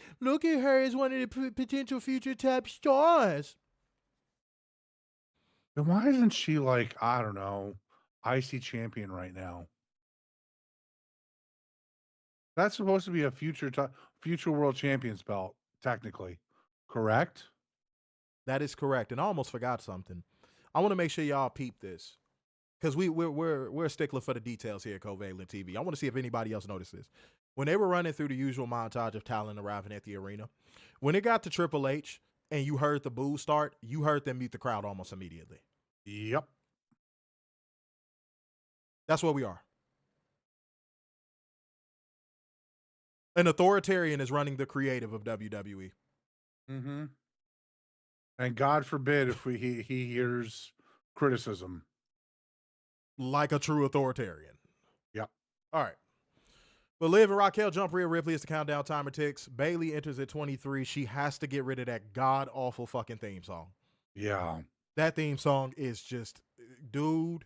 at her as one of the potential future top stars. Then why isn't she like, I don't know, IC champion right now? That's supposed to be a future world champions belt, technically. Correct? That is correct. And I almost forgot something. I want to make sure y'all peep this. Because we're a stickler for the details here at Covalent TV. I want to see if anybody else noticed this. When they were running through the usual montage of talent arriving at the arena, when it got to Triple H and you heard the boos start, you heard them mute the crowd almost immediately. Yep. That's what we are. An authoritarian is running the creative of WWE. Mm-hmm. And God forbid if he hears criticism. Like a true authoritarian. Yep. All right. But Liv and Raquel jump Rhea Ripley as the countdown timer ticks. Bayley enters at 23. She has to get rid of that god-awful fucking theme song. Yeah. That theme song is just, dude.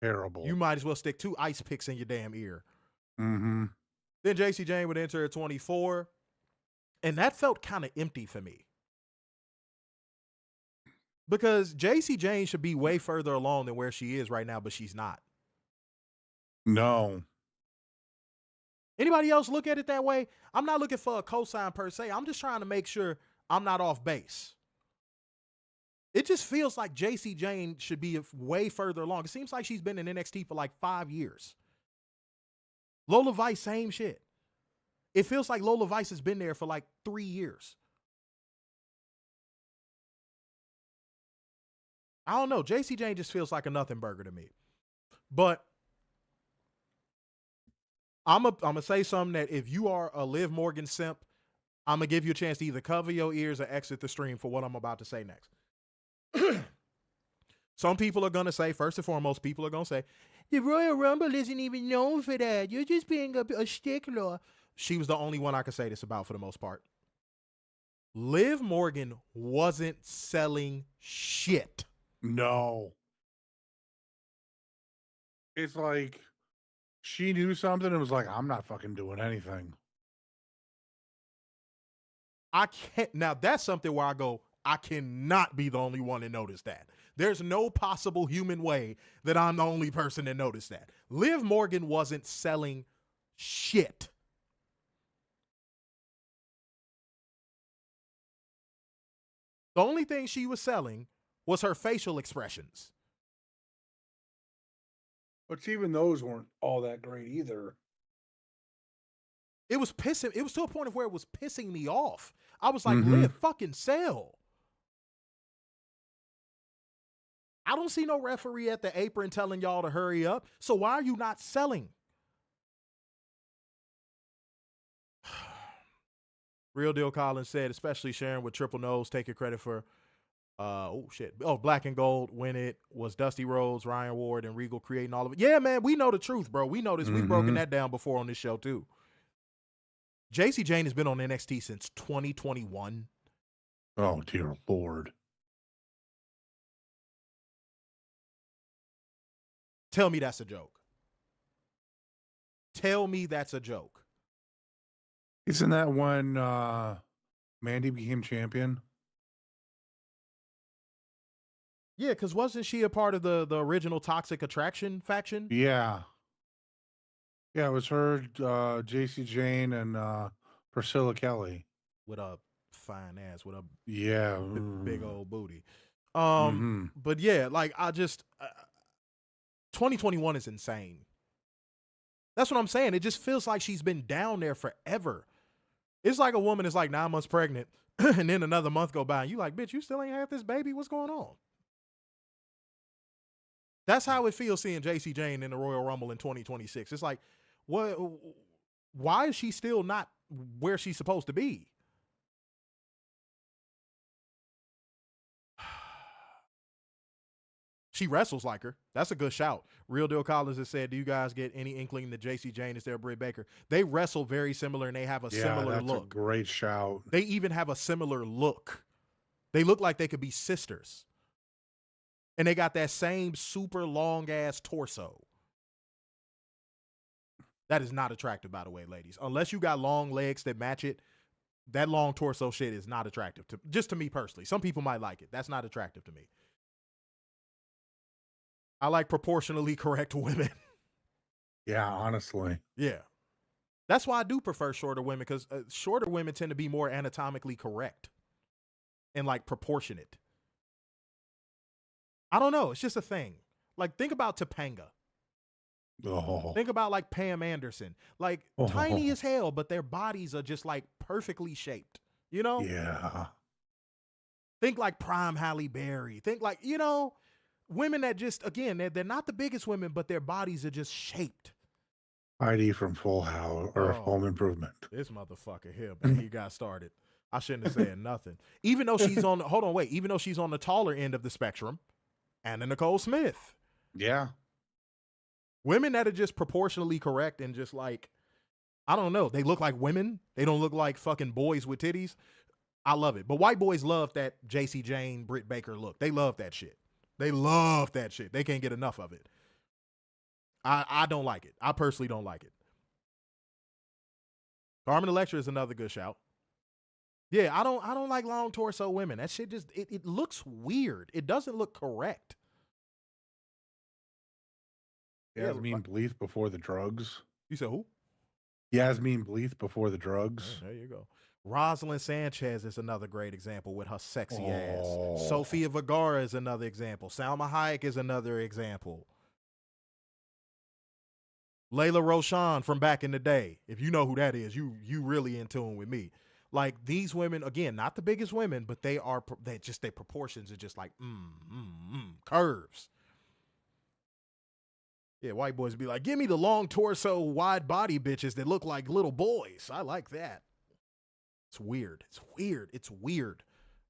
Terrible. You might as well stick 2 ice picks in your damn ear. Mm-hmm. Then JC Jane would enter at 24. And that felt kind of empty for me. Because JC Jane should be way further along than where she is right now, but she's not. No. Anybody else look at it that way? I'm not looking for a cosign per se. I'm just trying to make sure I'm not off base. It just feels like JC Jane should be way further along. It seems like she's been in NXT for like 5 years. Lola Vice, same shit. It feels like Lola Vice has been there for like 3 years. I don't know. JC Jane just feels like a nothing burger to me. But I'm going to say something that if you are a Liv Morgan simp, I'm going to give you a chance to either cover your ears or exit the stream for what I'm about to say next. Some people are going to say, first and foremost, people are going to say, the Royal Rumble isn't even known for that. You're just being a stickler. She was the only one I could say this about for the most part. Liv Morgan wasn't selling shit. No. It's like she knew something and was like, I'm not fucking doing anything. I can't. Now, that's something where I go, I cannot be the only one to notice that. There's no possible human way that I'm the only person that noticed that. Liv Morgan wasn't selling shit. The only thing she was selling was her facial expressions. But even those weren't all that great either. It was to a point of where it was pissing me off. I was like, Liv, fucking sell. I don't see no referee at the apron telling y'all to hurry up. So why are you not selling? Real Deal Collins said, especially Sharon with triple nose, taking credit for, Black and Gold when it was Dusty Rhodes, Ryan Ward, and Regal creating all of it. Yeah, man, we know the truth, bro. We know this. We've broken that down before on this show, too. JC Jane has been on NXT since 2021. Oh, dear Lord. Tell me that's a joke. Tell me that's a joke. Isn't that when Mandy became champion? Yeah, because wasn't she a part of the original Toxic Attraction faction? Yeah. Yeah, it was her, JC Jane, and Priscilla Kelly. With a fine ass, with a big old booty. But yeah, like I just 2021 is insane. That's what I'm saying. It just feels like she's been down there forever. It's like a woman is like 9 months pregnant and then another month go by and you like, bitch, you still ain't had this baby? What's going on? That's how it feels seeing JC Jane in the Royal Rumble in 2026. It's like, what? Why is she still not where she's supposed to be? She wrestles like her. That's a good shout. Real Deal Collins has said, do you guys get any inkling that JC Jane is their Britt Baker? They wrestle very similar and they have a similar look. That's a great shout. They even have a similar look. They look like they could be sisters. And they got that same super long ass torso. That is not attractive, by the way, ladies. Unless you got long legs that match it, that long torso shit is not attractive to me personally. Some people might like it. That's not attractive to me. I like proportionally correct women. Yeah, honestly. Yeah. That's why I do prefer shorter women, because shorter women tend to be more anatomically correct and like proportionate. I don't know. It's just a thing. Like, think about Topanga. Oh. Think about like Pam Anderson. Like tiny as hell, but their bodies are just like perfectly shaped. You know? Yeah. Think like Prime Halle Berry. Think like, women that just, again, they're not the biggest women, but their bodies are just shaped. Heidi from Full House or Home Improvement. This motherfucker here, man, he got started. I shouldn't have said nothing. Even though she's on, even though she's on the taller end of the spectrum, Anna Nicole Smith. Yeah. Women that are just proportionally correct and just like, I don't know, they look like women. They don't look like fucking boys with titties. I love it. But white boys love that JC Jane, Britt Baker look. They love that shit. They love that shit. They can't get enough of it. I don't like it. I personally don't like it. Carmen Electra is another good shout. Yeah, I don't like long torso women. That shit just it looks weird. It doesn't look correct. Yasmin Bleeth before the drugs. You said who? Yasmin Bleeth before the drugs. There you go. Rosalind Sanchez is another great example with her sexy ass. Sofia Vergara is another example. Salma Hayek is another example. Layla Roshan from back in the day. If you know who that is, you really in tune with me. Like, these women, again, not the biggest women, but their proportions are just like curves. Yeah, white boys be like, give me the long torso, wide body bitches that look like little boys. I like that. It's weird. It's weird. It's weird.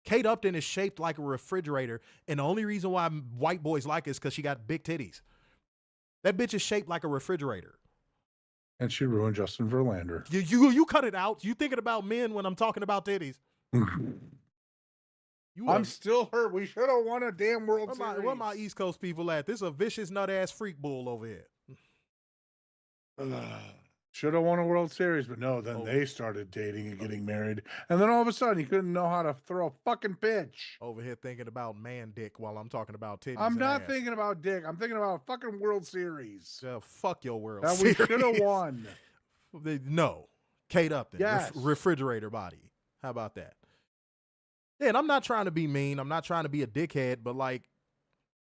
Kate Upton is shaped like a refrigerator, and the only reason why white boys like it is because she got big titties. That bitch is shaped like a refrigerator. And she ruined Justin Verlander. You cut it out. You thinking about men when I'm talking about titties. I'm still hurt. We should have won a damn World Series. Where my East Coast people at? This is a vicious nut-ass freak bull over here. Should have won a World Series, but no, then they started dating and getting married. And then all of a sudden, he couldn't know how to throw a fucking pitch. Over here thinking about man dick while I'm talking about titties. I'm not thinking about dick. I'm thinking about a fucking World Series. Fuck your World Series. Series. That we should have won. No. Kate Upton. Yes. Refrigerator body. How about that? Yeah, and I'm not trying to be mean. I'm not trying to be a dickhead, but like,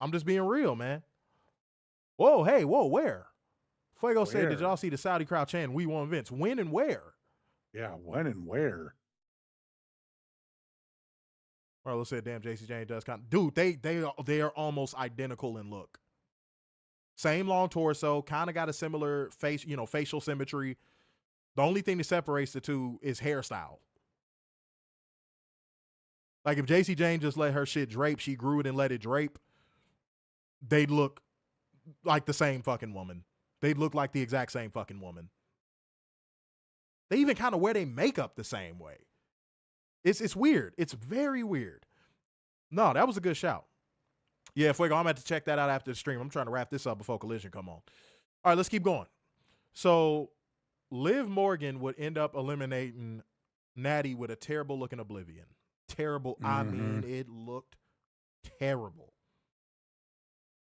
I'm just being real, man. Whoa, hey, whoa, where? Fuego said, did y'all see the Saudi crowd chanting, "We want Vince"? When and where? Yeah, when and where? Marlo said, damn, JC Jane does kind of. Dude, they are almost identical in look. Same long torso, kind of got a similar face, facial symmetry. The only thing that separates the two is hairstyle. Like if JC Jane just let her shit drape, she grew it and let it drape, they'd look like the same fucking woman. They'd look like the exact same fucking woman. They even kind of wear their makeup the same way. It's weird. It's very weird. No, that was a good shout. Yeah, Fuego, I'm going to have to check that out after the stream. I'm trying to wrap this up before Collision come on. All right, let's keep going. So Liv Morgan would end up eliminating Natty with a terrible looking Oblivion. Terrible. Mm-hmm. I mean, it looked terrible.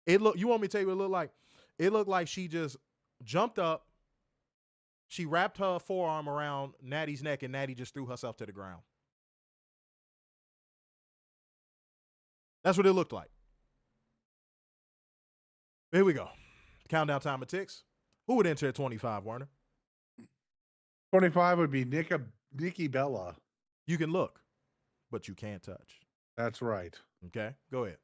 You want me to tell you what it looked like? It looked like she just jumped up. She wrapped her forearm around Natty's neck, and Natty just threw herself to the ground. That's what it looked like. Here we go. Countdown timer ticks. Who would enter at 25, Warner? 25 would be Nikki Bella. You can look, but you can't touch. That's right. Okay, go ahead.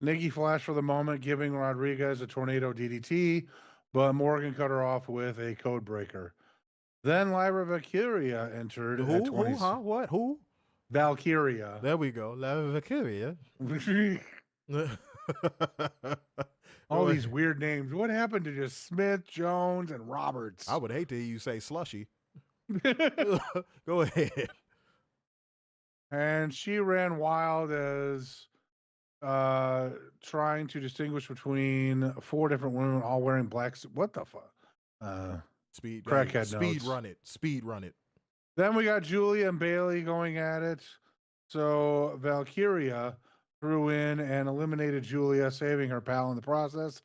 Nikki flashed for the moment, giving Rodriguez a tornado DDT, but Morgan cut her off with a code breaker. Then Lyra Valkyria entered at 20. What? Who? Valkyria. There we go. Lyra Valkyria. All these weird names. What happened to just Smith, Jones, and Roberts? I would hate to hear you say Slushy. Go ahead. And she ran wild as trying to distinguish between 4 different women all wearing black. What the fuck? Speed run it. Then we got Julia and Bailey going at it. So Valkyria threw in and eliminated Julia, saving her pal in the process.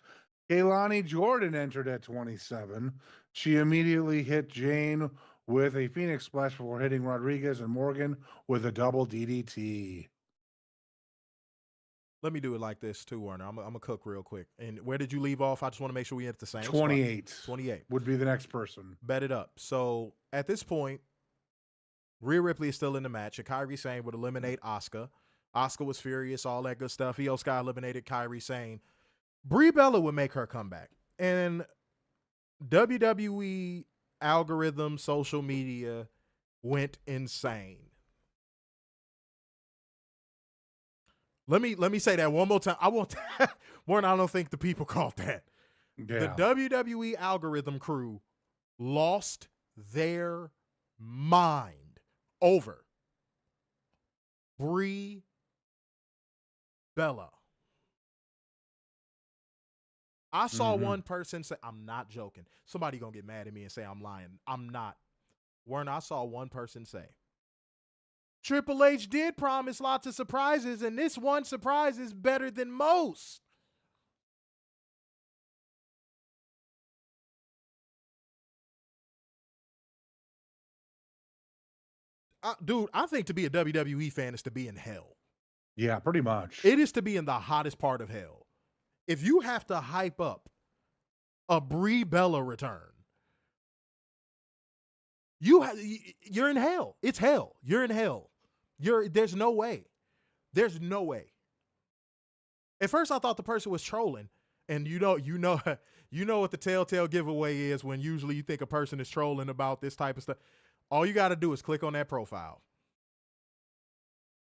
Kaylani Jordan entered at 27. She immediately hit Jane with a Phoenix Splash before hitting Rodriguez and Morgan with a double DDT. Let me do it like this too, Warner. I'm going to cook real quick. And where did you leave off? I just want to make sure we hit the same 28. spot. 28. Would be the next person. Bet it up. So at this point, Rhea Ripley is still in the match. And Kairi Sane would eliminate Asuka. Asuka was furious, all that good stuff. Io Sky eliminated Kairi Sane. Brie Bella would make her comeback. And WWE algorithm, social media went insane. Let me say that one more time. I don't think the people caught that. Yeah. The WWE algorithm crew lost their mind over Brie Bella. I saw one person say, I'm not joking. Somebody gonna get mad at me and say I'm lying. I'm not. Warren, I saw one person say, Triple H did promise lots of surprises, and this one surprise is better than most. Dude, I think to be a WWE fan is to be in hell. Yeah, pretty much. It is to be in the hottest part of hell. If you have to hype up a Brie Bella return, you're in hell. It's hell. You're in hell. There's no way. There's no way. At first, I thought the person was trolling, and you know what the telltale giveaway is when usually you think a person is trolling about this type of stuff. All you got to do is click on that profile.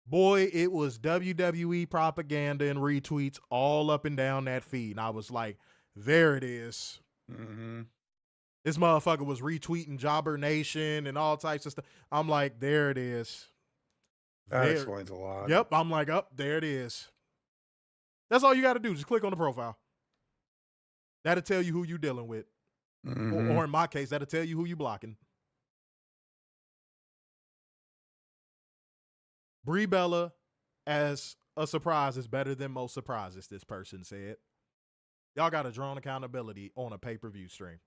Boy, it was WWE propaganda and retweets all up and down that feed. And I was like, there it is. Mm-hmm. This motherfucker was retweeting Jobber Nation and all types of stuff. I'm like, there it is. That explains a lot. Yep. I'm like, there it is. That's all you got to do. Just click on the profile. That'll tell you who you dealing with. Mm-hmm. Or in my case, that'll tell you who you blocking. Brie Bella as a surprise is better than most surprises, this person said. Y'all got a drawn accountability on a pay-per-view stream.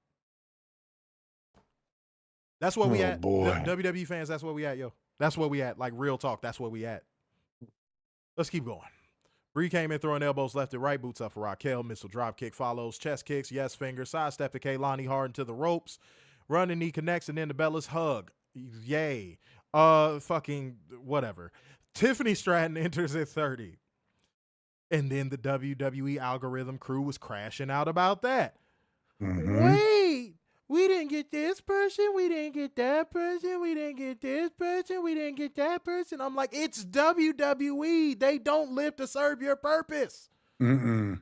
That's where we at. Boy. WWE fans, that's where we at, yo. That's where we at. Like, real talk, that's where we at. Let's keep going. Brie came in throwing elbows left and right, boots up for Raquel, missile drop kick follows, chest kicks, yes finger, sidestep to Kaylani Hart into the ropes, running knee connects, and then the Bella's hug. Yay. Fucking whatever. Tiffany Stratton enters at 30. And then the WWE algorithm crew was crashing out about that. Mm-hmm. Wait, we didn't get this person, we didn't get that person, we didn't get this person, we didn't get that person. I'm like, it's WWE. They don't live to serve your purpose. Mm-mm.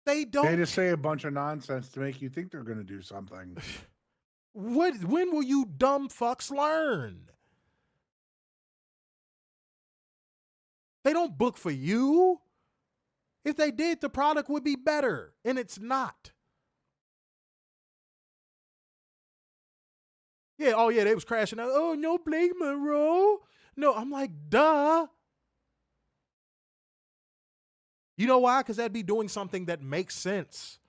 They don't. They just say a bunch of nonsense to make you think they're going to do something. When will you dumb fucks learn? They don't book for you. If they did, the product would be better, and it's not. Yeah, oh yeah, they was crashing out. Oh, no Blake Monroe. No, I'm like, duh. You know why? Because that'd be doing something that makes sense.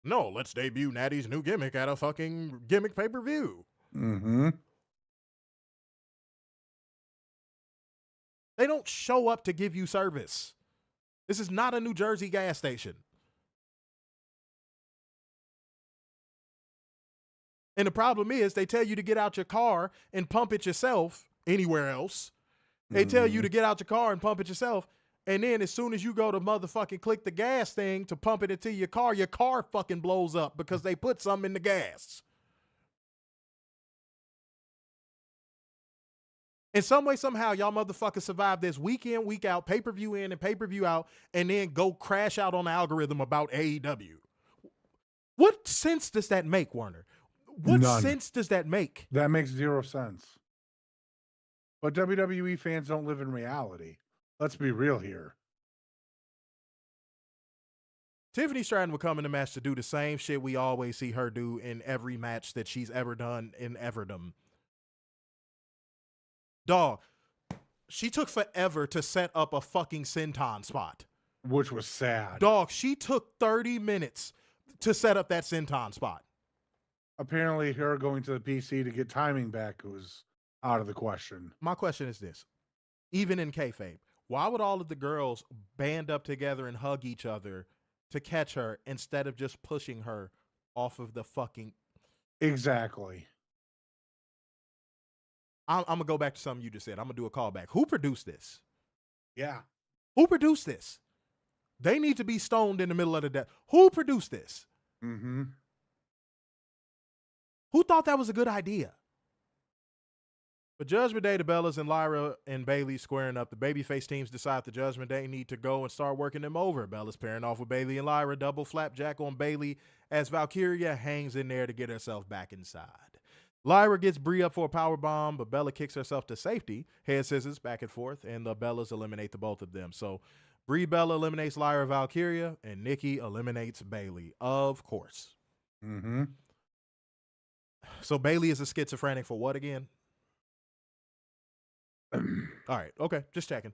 No, let's debut Natty's new gimmick at a fucking gimmick pay-per-view. Mm-hmm. They don't show up to give you service. This is not a New Jersey gas station. And the problem is they tell you to get out your car and pump it yourself anywhere else. They tell you to get out your car and pump it yourself. And then as soon as you go to motherfucking click the gas thing to pump it into your car fucking blows up because they put something in the gas. In some way, somehow, y'all motherfuckers survive this week in, week out, pay-per-view in and pay-per-view out, and then go crash out on the algorithm about AEW. What sense does that make, Warner? What None. sense does that make? That makes zero sense. But WWE fans don't live in reality. Let's be real here. Tiffany Stratton would come in the match to do the same shit we always see her do in every match that she's ever done in Everdom. Dog, she took forever to set up a fucking senton spot. Which was sad. Dog, she took 30 minutes to set up that senton spot. Apparently, her going to the PC to get timing back was out of the question. My question is this. Even in kayfabe, why would all of the girls band up together and hug each other to catch her instead of just pushing her off of the fucking... Exactly. I'm going to go back to something you just said. I'm going to do a callback. Who produced this? Yeah. Who produced this? They need to be stoned in the middle of the day. Who produced this? Mm-hmm. Who thought that was a good idea? But Judgment Day, the Bellas and Lyra and Bayley squaring up. The babyface teams decide the Judgment Day need to go and start working them over. Bella's pairing off with Bayley and Lyra. Double flapjack on Bayley as Valkyria hangs in there to get herself back inside. Lyra gets Brie up for a powerbomb, but Bella kicks herself to safety. Head scissors back and forth, and the Bellas eliminate the both of them. So Brie Bella eliminates Lyra Valkyria, and Nikki eliminates Bayley, of course. Mm-hmm. So Bayley is a schizophrenic for what again? All right, okay, just checking.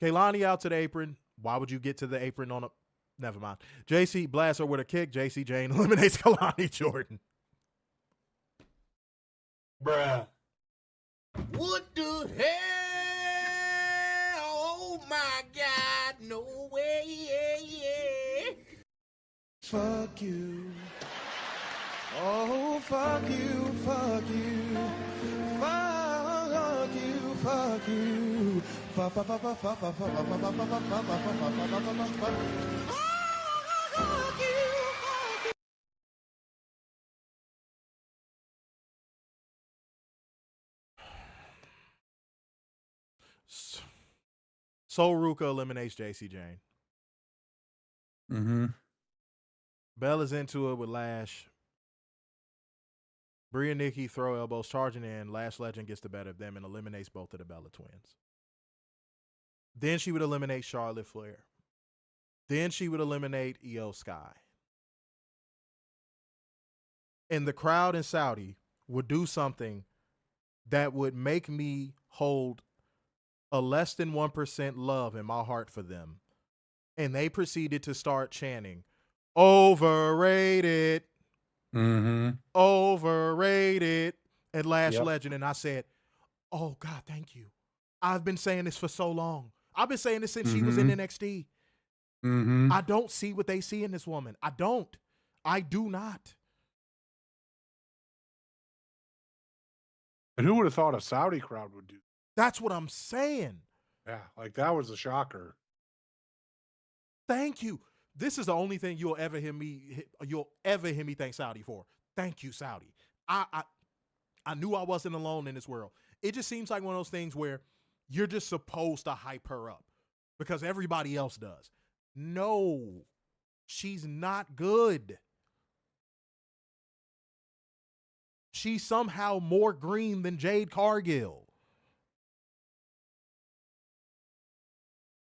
Kaylani out to the apron. Why would you get to the apron on a... Never mind. JC blasts her with a kick. JC Jane eliminates Kalani Jordan. Bruh. What the hell? Oh my God, no way. Fuck you. Oh, fuck you, fuck you. Fuck you, fuck you. Fuck, fuck, fuck, fuck, fuck, fuck, fuck, fuck, fuck, fuck, fuck, fuck, fuck, fuck, fuck. Sol Ruka eliminates JC Jane. Mm-hmm. Bella's into it with Lash. Bria and Nikki throw elbows, charging in. Lash Legend gets the better of them and eliminates both of the Bella twins. Then she would eliminate Charlotte Flair. Then she would eliminate Io Sky. And the crowd in Saudi would do something that would make me hold a less than 1% love in my heart for them. And they proceeded to start chanting, overrated, overrated, at Lash Legend. And I said, oh, God, thank you. I've been saying this for so long. I've been saying this since she was in NXT. I don't see what they see in this woman. I don't. I do not. And who would have thought a Saudi crowd would do? That's what I'm saying. Yeah, like that was a shocker. Thank you. This is the only thing you'll ever hear me thank Saudi for. Thank you, Saudi. I knew I wasn't alone in this world. It just seems like one of those things where you're just supposed to hype her up because everybody else does. No, she's not good. She's somehow more green than Jade Cargill.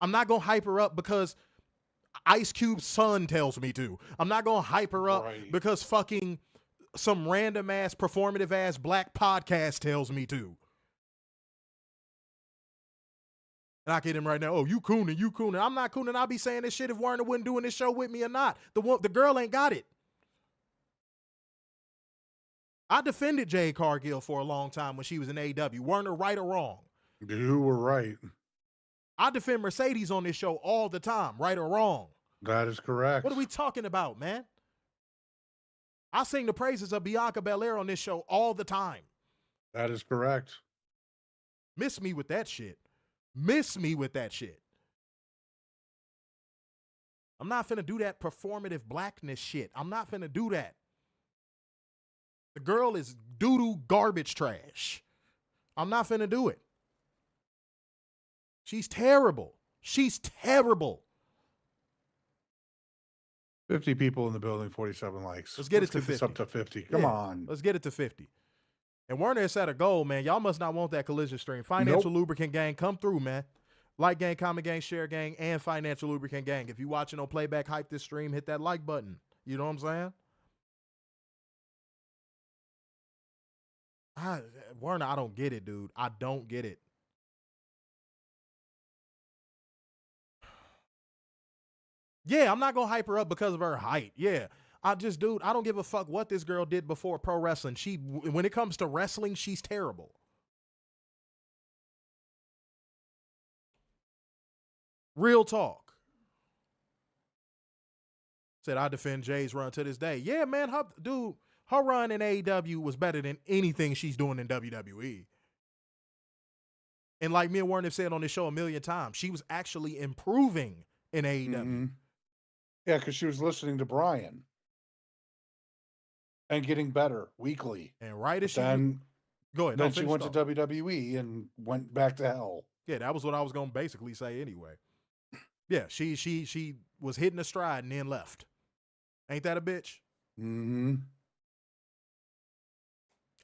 I'm not going to hype her up because Ice Cube's son tells me to. I'm not going to hype her up because fucking some random ass performative ass black podcast tells me to. And I get him right now. Oh, you cooning. I'm not cooning. I'll be saying this shit if Werner wasn't doing this show with me or not. The girl ain't got it. I defended Jade Cargill for a long time when she was in AEW. Werner, right or wrong? You were right. I defend Mercedes on this show all the time, right or wrong. That is correct. What are we talking about, man? I sing the praises of Bianca Belair on this show all the time. That is correct. Miss me with that shit. Miss me with that shit. I'm not finna do that performative blackness shit. I'm not finna do that. The girl is doo-doo garbage trash. I'm not finna do it. She's terrible. She's terrible. 50 people in the building, 47 likes. Let's get it to 50. This up to 50. Come on. Let's get it to 50. And Werner has set a goal, man. Y'all must not want that collision stream. Financial Lubricant Gang, come through, man. Like gang, comment gang, share gang, and Financial Lubricant Gang. If you watching on playback, hype this stream, hit that like button. You know what I'm saying? Werner, I don't get it, dude. I don't get it. Yeah, I'm not going to hype her up because of her height. Yeah. I don't give a fuck what this girl did before pro wrestling. When it comes to wrestling, she's terrible. Real talk. Said I defend Jay's run to this day. Yeah, man, her run in AEW was better than anything she's doing in WWE. And like me and Warren have said on this show a million times, she was actually improving in AEW. Mm-hmm. Yeah, because she was listening to Brian and getting better weekly. And right as go ahead. Then she went to WWE and went back to hell. Yeah, that was what I was going to basically say anyway. Yeah, she was hitting a stride and then left. Ain't that a bitch? Mm-hmm.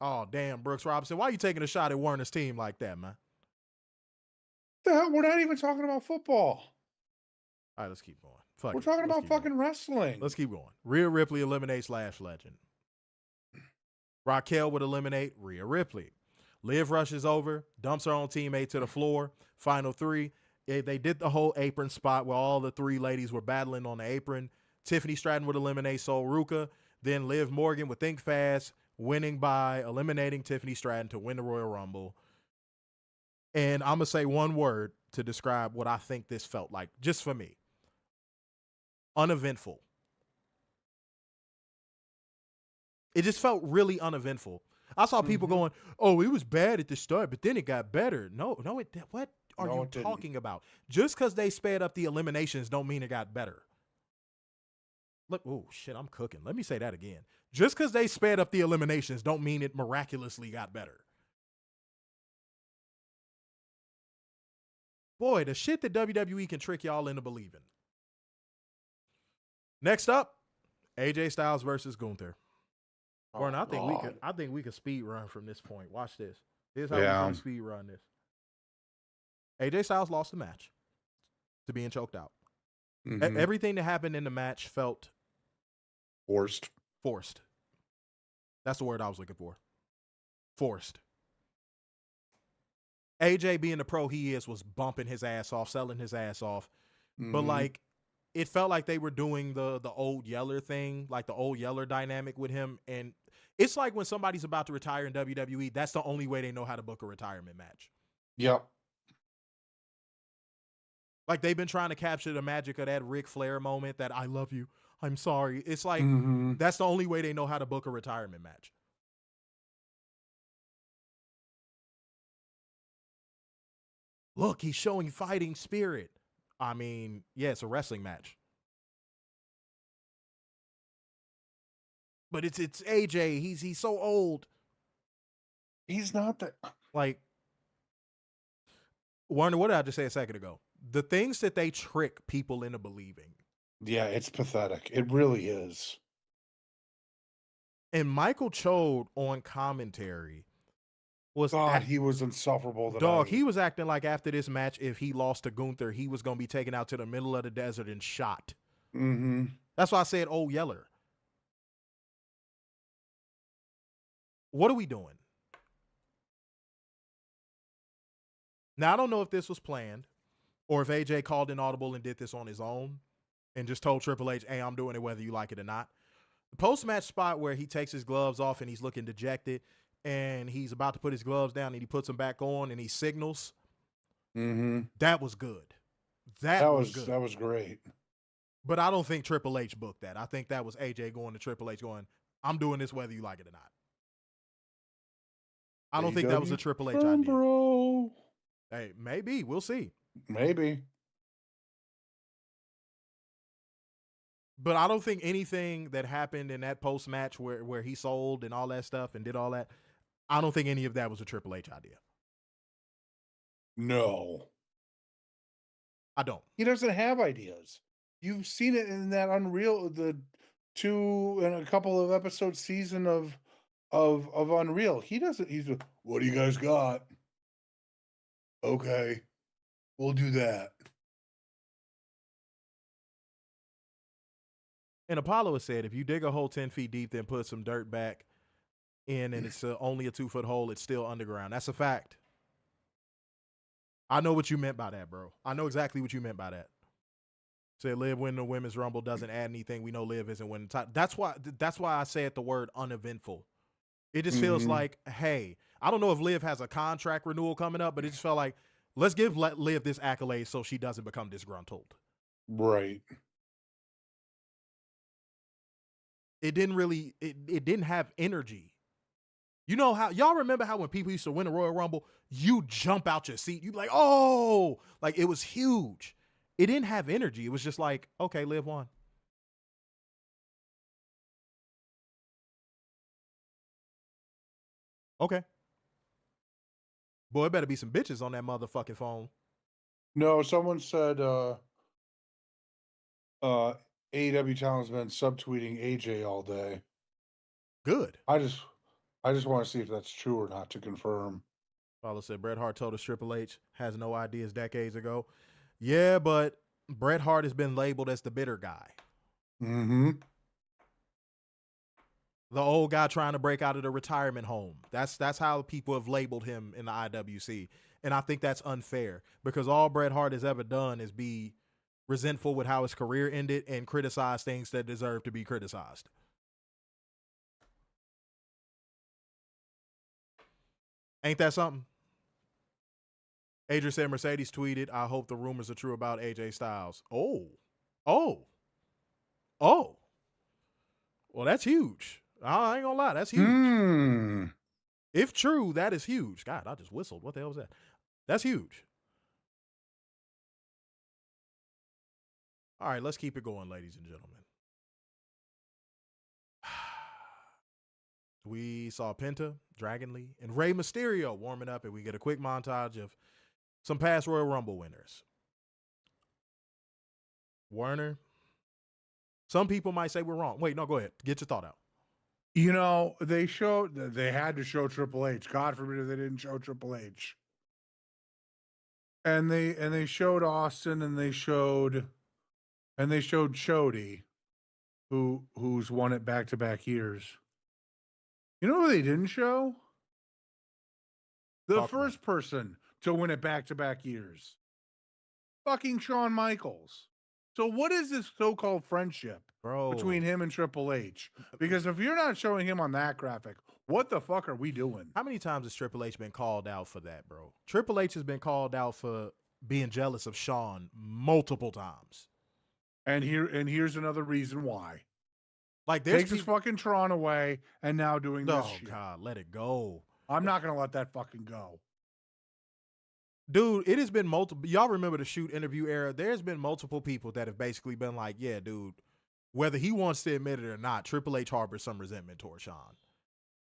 Oh, damn, Brooks Robinson. Why are you taking a shot at Warner's team like that, man? The hell? We're not even talking about football. All right, let's keep going. We're talking about fucking wrestling. Let's keep going. Rhea Ripley eliminates Lash Legend. Raquel would eliminate Rhea Ripley. Liv rushes over, dumps her own teammate to the floor. Final three. They did the whole apron spot where all the three ladies were battling on the apron. Tiffany Stratton would eliminate Sol Ruka. Then Liv Morgan would think fast, winning by eliminating Tiffany Stratton to win the Royal Rumble. And I'm going to say one word to describe what I think this felt like, just for me. Uneventful. It just felt really uneventful. I saw people going, oh, it was bad at the start, but then it got better. No, what are you talking about? Just because they sped up the eliminations don't mean it got better. Look, oh, shit, I'm cooking. Let me say that again. Just because they sped up the eliminations don't mean it miraculously got better. Boy, the shit that WWE can trick y'all into believing. Next up, AJ Styles versus Gunther. Warren, I think we could speed run from this point. Watch this. Here's how we're gonna speed run this. AJ Styles lost the match to being choked out. Everything that happened in the match felt Forced. That's the word I was looking for. Forced. AJ, being the pro he is, was bumping his ass off, selling his ass off. But like, it felt like they were doing the old Yeller thing, like the old Yeller dynamic with him. And it's like when somebody's about to retire in WWE, that's the only way they know how to book a retirement match. Yep. Like, they've been trying to capture the magic of that Ric Flair moment, that I love you, I'm sorry. It's like, that's the only way they know how to book a retirement match. Look, he's showing fighting spirit. I mean, yeah, it's a wrestling match. But it's AJ. He's so old. He's not that. Like, Warner, what did I just say a second ago? The things that they trick people into believing. Yeah, it's pathetic. It really is. And Michael Chode on commentary was he was insufferable. He was acting like after this match, if he lost to Gunther, he was going to be taken out to the middle of the desert and shot. That's why I said old Yeller. What are we doing? Now, I don't know if this was planned or if AJ called an audible and did this on his own and just told Triple H, hey, I'm doing it whether you like it or not. The post-match spot where he takes his gloves off and he's looking dejected and he's about to put his gloves down and he puts them back on and he signals. That was good. That was good. That was great. But I don't think Triple H booked that. I think that was AJ going to Triple H going, I'm doing this whether you like it or not. I don't think that was a Triple H idea. Bro. Hey, maybe. We'll see. Maybe. But I don't think anything that happened in that post-match where he sold and all that stuff and did all that, I don't think any of that was a Triple H idea. No. I don't. He doesn't have ideas. You've seen it in that Unreal, the 2 and a couple of episode season of Unreal. He doesn't. He's like, what do you guys got? Okay, we'll do that. And Apollo has said, if you dig a hole 10 feet deep, then put some dirt back in, and it's only a 2-foot hole, it's still underground. That's a fact. I know what you meant by that, bro. I know exactly what you meant by that. Say Liv winning the Women's Rumble doesn't add anything. We know Liv isn't winning the title. That's why I said the word uneventful. It just feels like, hey, I don't know if Liv has a contract renewal coming up, but it just felt like, let's give Liv this accolade so she doesn't become disgruntled. Right. It didn't have energy. You know how, y'all remember how when people used to win a Royal Rumble, you jump out your seat. You'd be like, oh, like it was huge. It didn't have energy. It was just like, okay, Liv won. Okay. Boy, it better be some bitches on that motherfucking phone. No, someone said AEW talent's been subtweeting AJ all day. Good. I just want to see if that's true or not to confirm. Follow said Bret Hart told us Triple H has no ideas decades ago. Yeah, but Bret Hart has been labeled as the bitter guy. The old guy trying to break out of the retirement home. That's how people have labeled him in the IWC. And I think that's unfair because all Bret Hart has ever done is be resentful with how his career ended and criticize things that deserve to be criticized. Ain't that something? Adrian said Mercedes tweeted, I hope the rumors are true about AJ Styles. Oh. Well, that's huge. I ain't gonna lie, that's huge. If true, that is huge. God, I just whistled. What the hell was that? That's huge. All right, let's keep it going, ladies and gentlemen. We saw Penta, Dragon Lee, and Rey Mysterio warming up, and we get a quick montage of Some past Royal Rumble winners. Werner. Some people might say we're wrong. Wait, no, go ahead. Get your thought out. You know, they had to show Triple H. God forbid if they didn't show Triple H. And they showed Austin and they showed Chody, who's won it back-to-back years. You know who they didn't show? The first person to win it back-to-back years. Fucking Shawn Michaels. So what is this so-called friendship between him and Triple H? Because if you're not showing him on that graphic, what the fuck are we doing? How many times has Triple H been called out for that, bro? Triple H has been called out for being jealous of Shawn multiple times. And here's another reason why. Like, there's takes his fucking Tron away and now doing this shit. Oh, God, let it go. I'm not going to let that fucking go. Dude, it has been multiple. Y'all remember the shoot interview era? There's been multiple people that have basically been like, yeah, dude, whether he wants to admit it or not, Triple H harbors some resentment towards Shawn.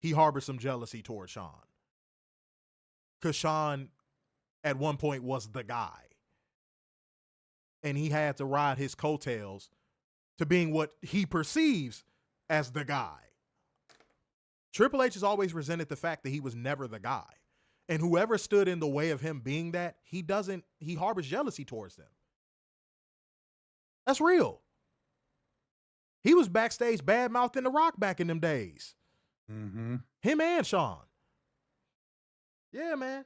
He harbors some jealousy towards Shawn. Because Shawn, at one point, was the guy. And he had to ride his coattails to being what he perceives as the guy. Triple H has always resented the fact that he was never the guy. And whoever stood in the way of him being that, he harbors jealousy towards them. That's real. He was backstage bad-mouthing The Rock back in them days. Mm-hmm. Him and Shawn. Yeah, man.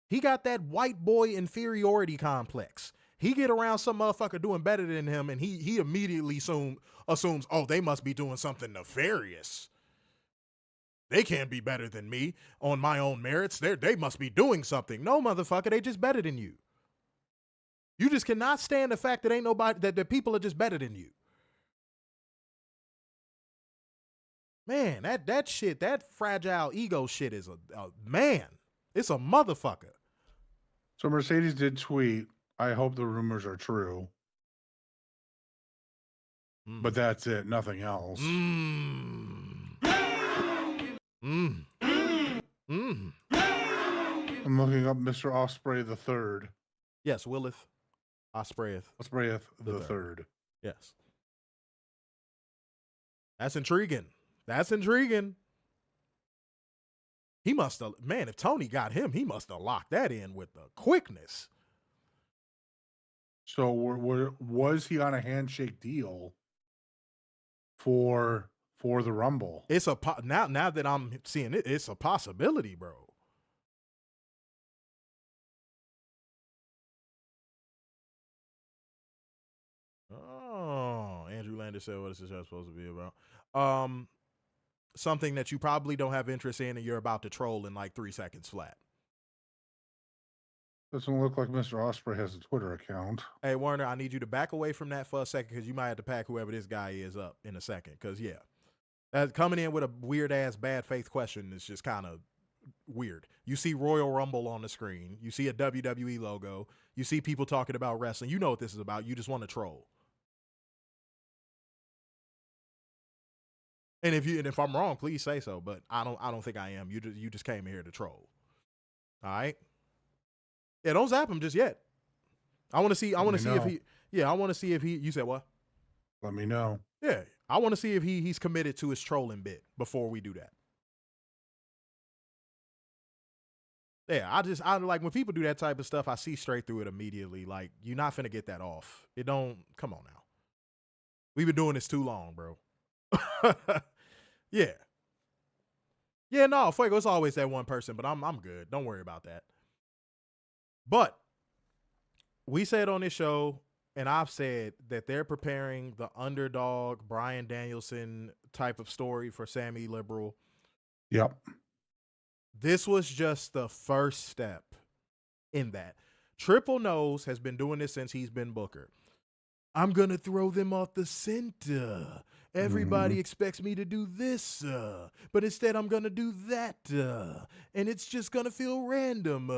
He got that white boy inferiority complex. He get around some motherfucker doing better than him, and he immediately assumes, oh, they must be doing something nefarious. They can't be better than me on my own merits. They must be doing something. No, motherfucker, they just better than you. You just cannot stand the fact that ain't nobody, that people are just better than you. Man, that shit, that fragile ego shit is a man. It's a motherfucker. So Mercedes did tweet, I hope the rumors are true. But that's it, nothing else. I'm looking up Mr. Ospreay the Third. Yes, Willith Ospreay the Third. Yes. That's intriguing. That's intriguing. He must have, man, if Tony got him, he must have locked that in with the quickness. So was he on a handshake deal for the Rumble? It's now that I'm seeing it, it's a possibility, bro. Oh, Andrew Lander said, what is this show supposed to be about? Something that you probably don't have interest in and you're about to troll in like 3 seconds flat. Doesn't look like Mr. Ospreay has a Twitter account. Hey, Werner, I need you to back away from that for a second because you might have to pack whoever this guy is up in a second. Because, yeah, coming in with a weird-ass bad faith question is just kind of weird. You see Royal Rumble on the screen. You see a WWE logo. You see people talking about wrestling. You know what this is about. You just want to troll. And if I'm wrong, please say so. But I don't think I am. You just came here to troll. All right. Yeah, don't zap him just yet. I want to see if he. Yeah, I want to see if he. You said what? Let me know. Yeah, I want to see if he's committed to his trolling bit before we do that. Yeah, I like when people do that type of stuff. I see straight through it immediately. Like, you're not finna get that off. It don't. Come on now. We've been doing this too long, bro. Yeah. Yeah, no, Fuego, it's always that one person, but I'm good. Don't worry about that. But we said on this show, and I've said that they're preparing the Underdog, Bryan Danielson type of story for Sammy Liberal. Yep. This was just the first step in that. Triple Nose has been doing this since he's been Booker. I'm going to throw them off the center. Everybody expects me to do this, but instead I'm going to do that, and it's just going to feel random.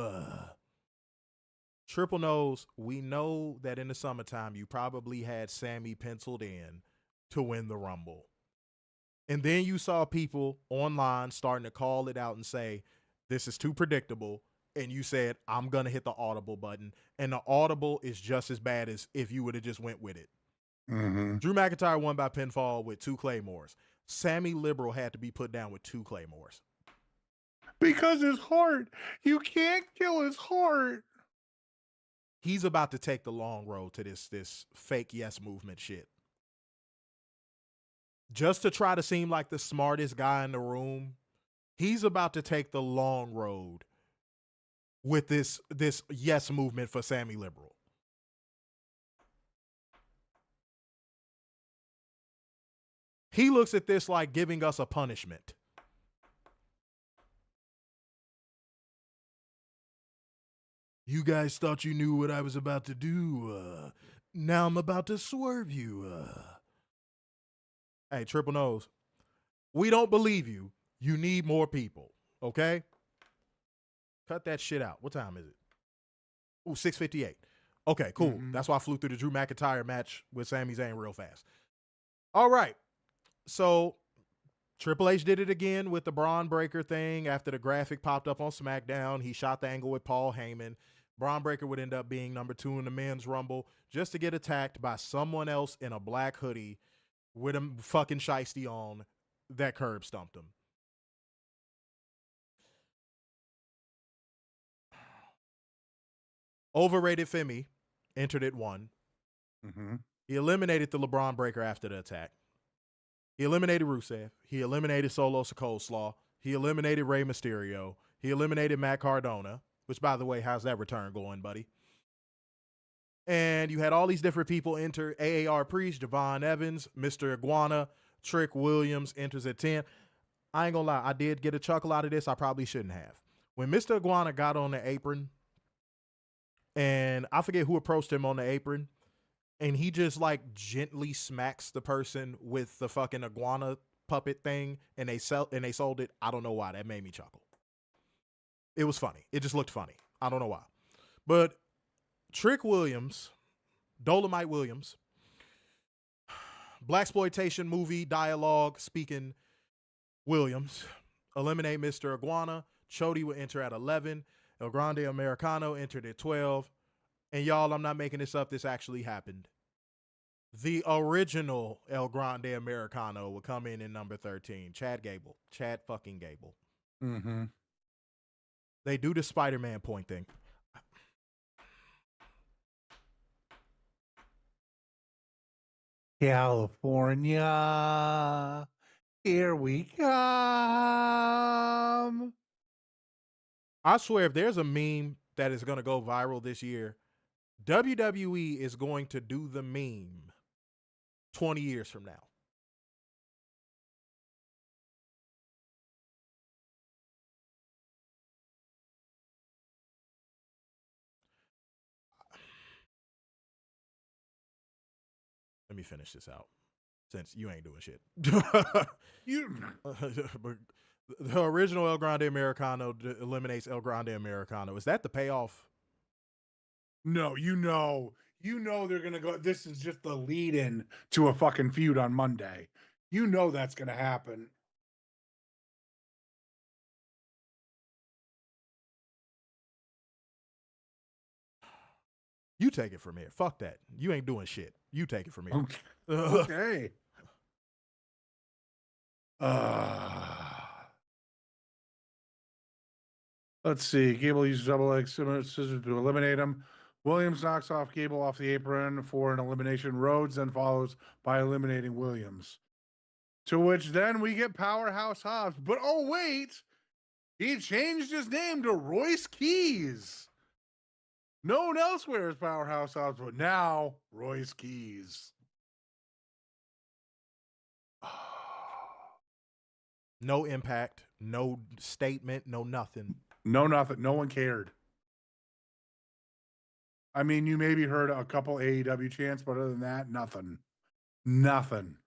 Triple Nose, we know that in the summertime you probably had Sammy penciled in to win the Rumble. And then you saw people online starting to call it out and say, this is too predictable. and you said, I'm going to hit the audible button. And the audible is just as bad as if you would have just went with it. Mm-hmm. Drew McIntyre won by pinfall with 2 claymores. Sammy Liberal had to be put down with 2 claymores. Because his heart. You can't kill his heart. He's about to take the long road to this fake yes movement shit. Just to try to seem like the smartest guy in the room, he's about to take the long road with this yes movement for Sammy Liberal. He looks at this like giving us a punishment. You guys thought you knew what I was about to do. Now I'm about to swerve you. Hey, Triple Nose, we don't believe you. You need more people, okay? Cut that shit out. What time is it? Ooh, 6:58. Okay, cool. Mm-hmm. That's why I flew through the Drew McIntyre match with Sami Zayn real fast. All right. So Triple H did it again with the Braun Breaker thing after the graphic popped up on SmackDown. He shot the angle with Paul Heyman. Braun Breaker would end up being number 2 in the men's Rumble just to get attacked by someone else in a black hoodie with a fucking shiesty on that curb stomped him. Overrated Femi entered at 1. Mm-hmm. He eliminated the LeBron Breaker after the attack. He eliminated Rusev. He eliminated Solo Sikoa. He eliminated Rey Mysterio. He eliminated Matt Cardona, which, by the way, how's that return going, buddy? And you had all these different people enter. AAR Priest, Javon Evans, Mr. Iguana, Trick Williams enters at 10. I ain't gonna lie, I did get a chuckle out of this. I probably shouldn't have. When Mr. Iguana got on the apron, and I forget who approached him on the apron, and he just like gently smacks the person with the fucking iguana puppet thing, and they sold it. I don't know why. That made me chuckle. It was funny. It just looked funny. I don't know why. But Trick Williams, Dolomite Williams, blaxploitation movie dialogue speaking Williams, eliminate Mr. Iguana. Chody will enter at 11. El Grande Americano entered at 12. And y'all, I'm not making this up. This actually happened. The original El Grande Americano will come in number 13. Chad Gable. Chad fucking Gable. Mm-hmm. They do the Spider-Man point thing. California, here we come. I swear, if there's a meme that is going to go viral this year, WWE is going to do the meme 20 years from now. Let me finish this out since you ain't doing shit. But the original El Grande Americano eliminates El Grande Americano. Is that the payoff? No, you know they're gonna go. This is just the lead-in to a fucking feud on Monday. You know that's gonna happen. You take it from here. Fuck that. You ain't doing shit. You take it from here. Okay. Let's see. Gable uses double leg scissors to eliminate him. Williams knocks off Gable off the apron for an elimination. Rhodes then follows by eliminating Williams. To which then we get Powerhouse Hobbs. But oh, wait. He changed his name to Royce Keys. No one else wears Powerhouse Hobbs, but now Royce Keys. No impact, no statement, no nothing. No, nothing. No one cared. I mean, you maybe heard a couple AEW chants, but other than that, nothing. Nothing.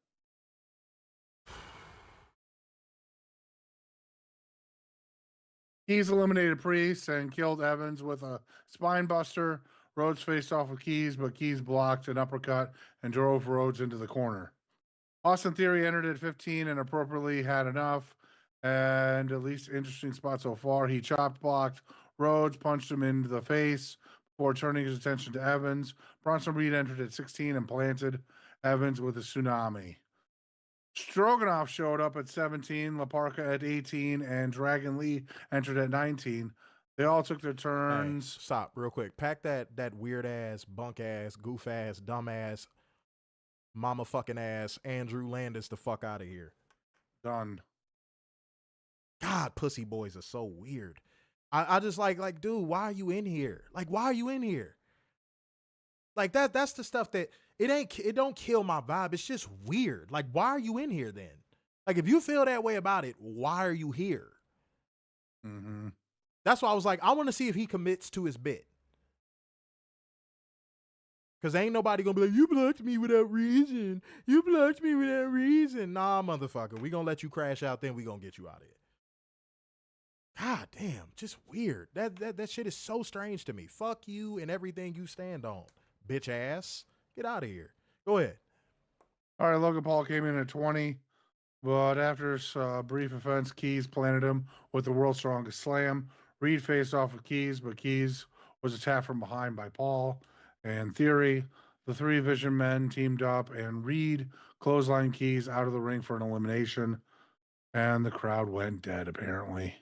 Keys eliminated Priest and killed Evans with a spine buster. Rhodes faced off with Keys, but Keys blocked an uppercut and drove Rhodes into the corner. Austin Theory entered at 15 and appropriately had enough. And at least interesting spot so far. He chopped blocked Rhodes punched him into the face before turning his attention to Evans. Bronson Reed entered at 16 and planted Evans with a tsunami. Stroganoff showed up at 17, La Parka at 18, and Dragon Lee entered at 19. They all took their turns. Hey, stop real quick. Pack that weird ass, bunk ass, goof ass, dumb ass, mama fucking ass Andrew Landis the fuck out of here. Done. God, pussy boys are so weird. I just like, dude, why are you in here? Like, why are you in here? Like that's the stuff that it don't kill my vibe. It's just weird. Like, why are you in here then? Like, if you feel that way about it, why are you here? Mm-hmm. That's why I was like, I want to see if he commits to his bit. Because ain't nobody going to be like, you blocked me without reason. You blocked me without reason. Nah, motherfucker. We going to let you crash out, then we going to get you out of here. God damn, just weird. That shit is so strange to me. Fuck you and everything you stand on, bitch ass. Get out of here. Go ahead. All right, Logan Paul came in at 20, but after a brief offense, Keys planted him with the world's strongest slam. Reed faced off with Keys, but Keys was attacked from behind by Paul. And Theory, the three Vision men teamed up, and Reed clotheslined Keys out of the ring for an elimination. And the crowd went dead, apparently.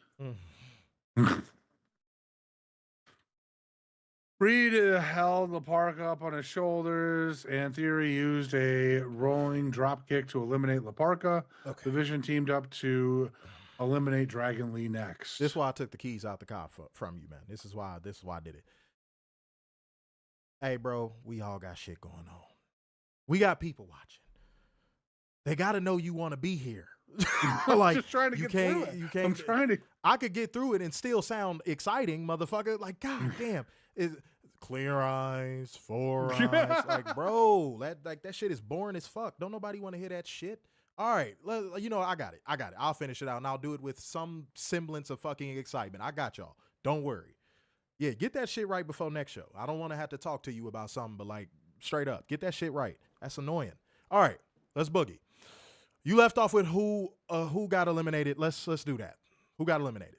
Reed held the park up on his shoulders, and Theory used a rolling drop kick to eliminate La Parka. Okay. The Vision teamed up to eliminate Dragon Lee next. This is why I took the keys out the car from you, man. This is why I did it. Hey, bro, we all got shit going on. We got people watching. They got to know you want to be here. Like, just trying to get through it. You can't. I'm trying to. I could get through it and still sound exciting, motherfucker. Like, god damn, clear eyes, 4 eyes. Like, bro, that shit is boring as fuck. Don't nobody want to hear that shit. All right, I got it. I'll finish it out, and I'll do it with some semblance of fucking excitement. I got y'all. Don't worry. Yeah, get that shit right before next show. I don't want to have to talk to you about something, but like, straight up, get that shit right. That's annoying. All right, let's boogie. You left off with who got eliminated. Let's do that. Who got eliminated?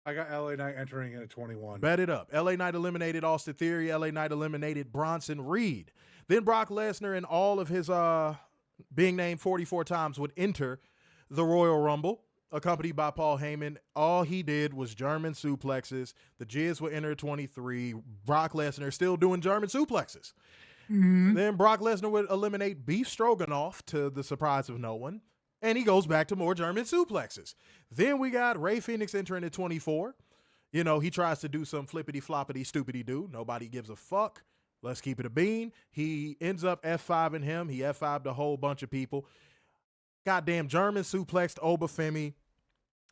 I got LA Knight entering in at 21. Bet it up. LA Knight eliminated Austin Theory. LA Knight eliminated Bronson Reed. Then Brock Lesnar and all of his being named 44 times would enter the Royal Rumble, accompanied by Paul Heyman. All he did was German suplexes. The Jizz would enter 23. Brock Lesnar still doing German suplexes. Mm-hmm. Then Brock Lesnar would eliminate Beef Stroganoff to the surprise of no one. And he goes back to more German suplexes. Then we got Rey Fenix entering at 24. You know, he tries to do some flippity-floppity stupidity-do. Nobody gives a fuck. Let's keep it a bean. He ends up F5ing him. He F5'd a whole bunch of people. Goddamn German suplexed Obafemi.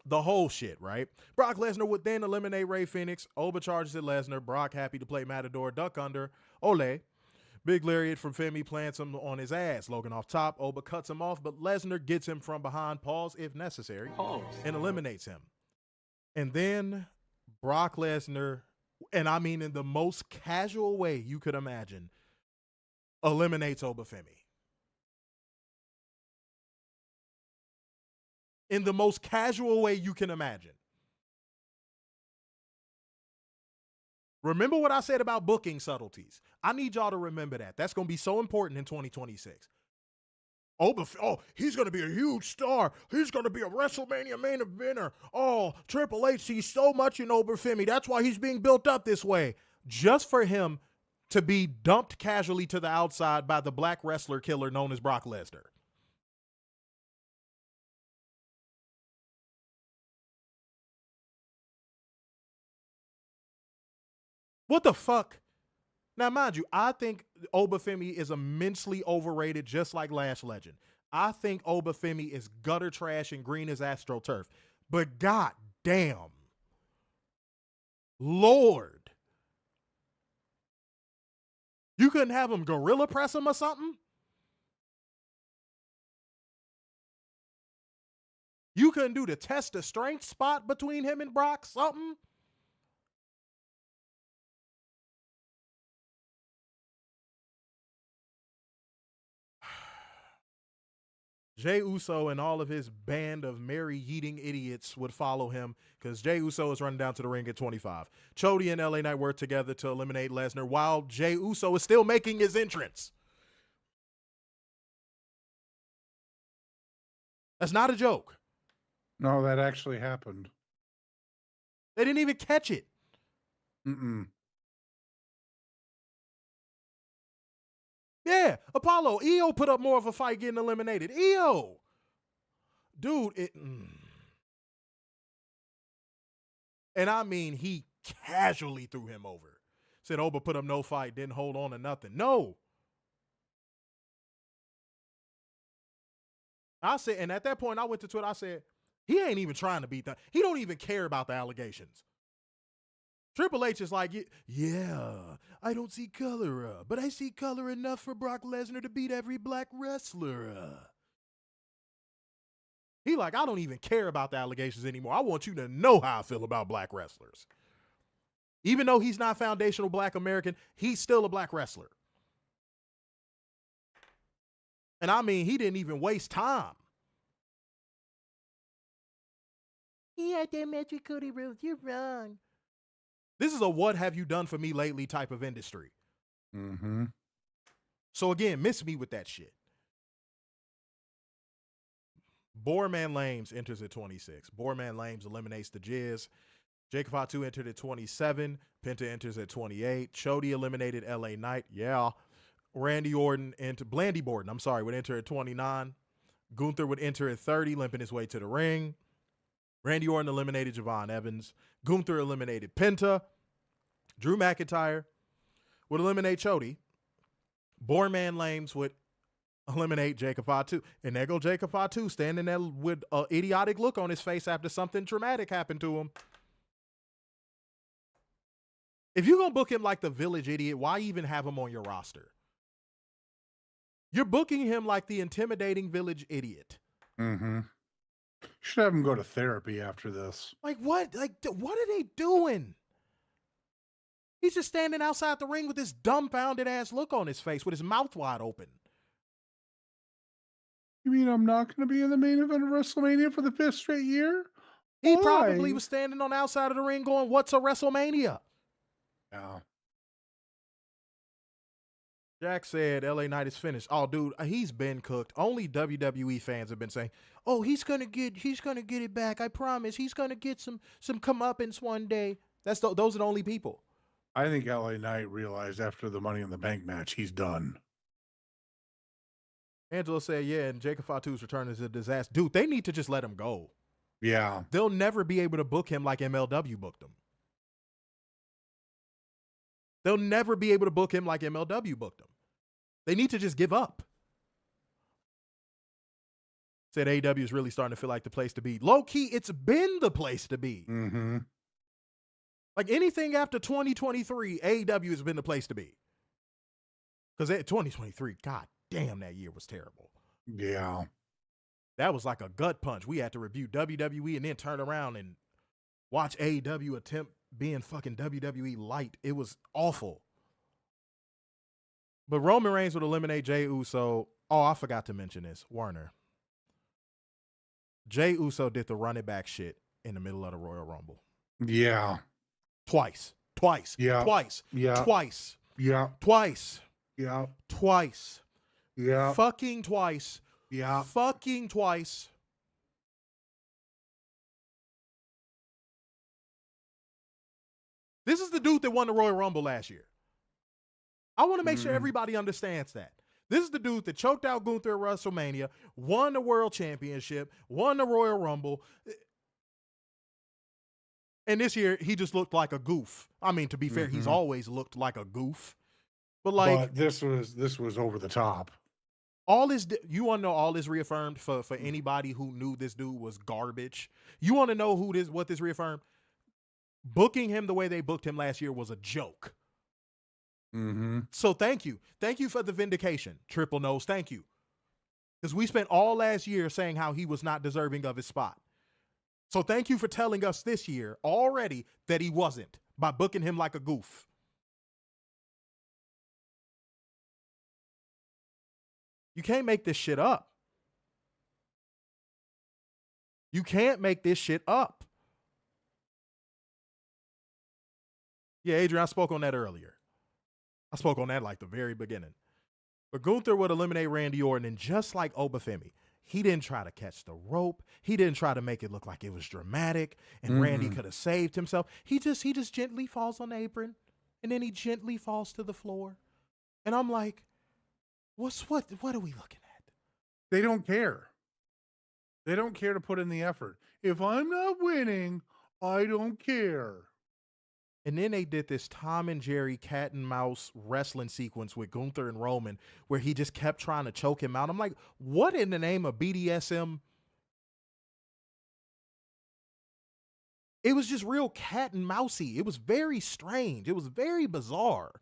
The whole shit, right? Brock Lesnar would then eliminate Rey Fenix. Oba charges at Lesnar. Brock happy to play Matador. Duck under. Ole. Big lariat from Femi plants him on his ass. Logan off top. Oba cuts him off, but Lesnar gets him from behind, pause if necessary, and eliminates him. And then Brock Lesnar, and I mean in the most casual way you could imagine, eliminates Obafemi. In the most casual way you can imagine. Remember what I said about booking subtleties. I need y'all to remember that. That's going to be so important in 2026. He's going to be a huge star. He's going to be a WrestleMania main eventer. Oh, Triple H sees so much in Obafemi. That's why he's being built up this way. Just for him to be dumped casually to the outside by the black wrestler killer known as Brock Lesnar. What the fuck? Now, mind you, I think Obafemi is immensely overrated, just like Lash Legend. I think Obafemi is gutter trash and green as AstroTurf. But god damn. Lord. You couldn't have him gorilla press him or something? You couldn't do the test of strength spot between him and Brock? Something? Jey Uso and all of his band of merry yeeting idiots would follow him because Jey Uso is running down to the ring at 25. Chody and LA Knight work together to eliminate Lesnar while Jey Uso is still making his entrance. That's not a joke. No, that actually happened. They didn't even catch it. Mm-mm. Yeah, Apollo. EO put up more of a fight getting eliminated. EO. Dude, and I mean, he casually threw him over. Said Oba put up no fight, didn't hold on to nothing. No. I said, and at that point, I went to Twitter. I said, he ain't even trying to beat that. He don't even care about the allegations. Triple H is like, yeah, I don't see color, but I see color enough for Brock Lesnar to beat every black wrestler. He like, I don't even care about the allegations anymore. I want you to know how I feel about black wrestlers. Even though he's not foundational black American, he's still a black wrestler. And I mean, he didn't even waste time. He had that magic Cody Rhodes. You're wrong. This is a what have you done for me lately type of industry. Mm-hmm. So again, miss me with that shit. Boorman Lames enters at 26. Boorman Lames eliminates the Jizz. Jacob Fatu entered at 27. Penta enters at 28. Chody eliminated LA Knight. Yeah. Blandy Borden, would enter at 29. Gunther would enter at 30, limping his way to the ring. Randy Orton eliminated Javon Evans. Gunther eliminated Penta. Drew McIntyre would eliminate Chody. Boorman Lames would eliminate Jacob Fatu. And there go Jacob Fatu standing there with an idiotic look on his face after something traumatic happened to him. If you're going to book him like the village idiot, why even have him on your roster? You're booking him like the intimidating village idiot. Mm-hmm. Should have him go to therapy after this. Like what? Like what are they doing? He's just standing outside the ring with this dumbfounded ass look on his face with his mouth wide open. You mean I'm not going to be in the main event of WrestleMania for the 5th straight year? He Why? probably was standing on the outside of the ring going, what's a WrestleMania? Yeah. Jack said LA Knight is finished. Oh, dude, he's been cooked. Only WWE fans have been saying, oh, he's gonna get it back. I promise. He's gonna get some comeuppance one day. Those are the only people. I think LA Knight realized after the Money in the Bank match, he's done. Angela said, yeah, and Jacob Fatu's return is a disaster. Dude, they need to just let him go. Yeah. They'll never be able to book him like MLW booked him. They'll never be able to book him like MLW booked him. They need to just give up. Said AEW is really starting to feel like the place to be. Low key, it's been the place to be. Mm-hmm. Like anything after 2023, AEW has been the place to be. Because 2023, god damn, that year was terrible. Yeah. That was like a gut punch. We had to review WWE and then turn around and watch AEW attempt being fucking WWE light. It was awful. But Roman Reigns would eliminate Jey Uso. Oh, I forgot to mention this. Warner. Jey Uso did the running back shit in the middle of the Royal Rumble. Yeah. Twice. Yeah. Twice. Yeah. Twice. Yeah. Twice. Yeah. Twice. Yeah. Fucking twice. Yeah. Fucking twice. This is the dude that won the Royal Rumble last year. I want to make sure everybody understands that. This is the dude that choked out Gunther at WrestleMania, won the World Championship, won the Royal Rumble. And this year, he just looked like a goof. I mean, to be fair, he's always looked like a goof. But like, this was over the top. All this, you want to know all this reaffirmed for anybody who knew this dude was garbage? You want to know what this reaffirmed? Booking him the way they booked him last year was a joke. Mm-hmm. So thank you. Thank you for the vindication, Triple Nose. Thank you. Because we spent all last year saying how he was not deserving of his spot. So thank you for telling us this year already that he wasn't by booking him like a goof. You can't make this shit up. You can't make this shit up. Yeah, Adrian, I spoke on that earlier. I spoke on that like the very beginning. But Gunther would eliminate Randy Orton, and just like Obafemi, he didn't try to catch the rope. He didn't try to make it look like it was dramatic and Randy could have saved himself. He just gently falls on the apron, and then he gently falls to the floor. And I'm like, what are we looking at? They don't care. They don't care to put in the effort. If I'm not winning, I don't care. And then they did this Tom and Jerry cat and mouse wrestling sequence with Gunther and Roman where he just kept trying to choke him out. I'm like, what in the name of BDSM? It was just real cat and mousey. It was very strange. It was very bizarre.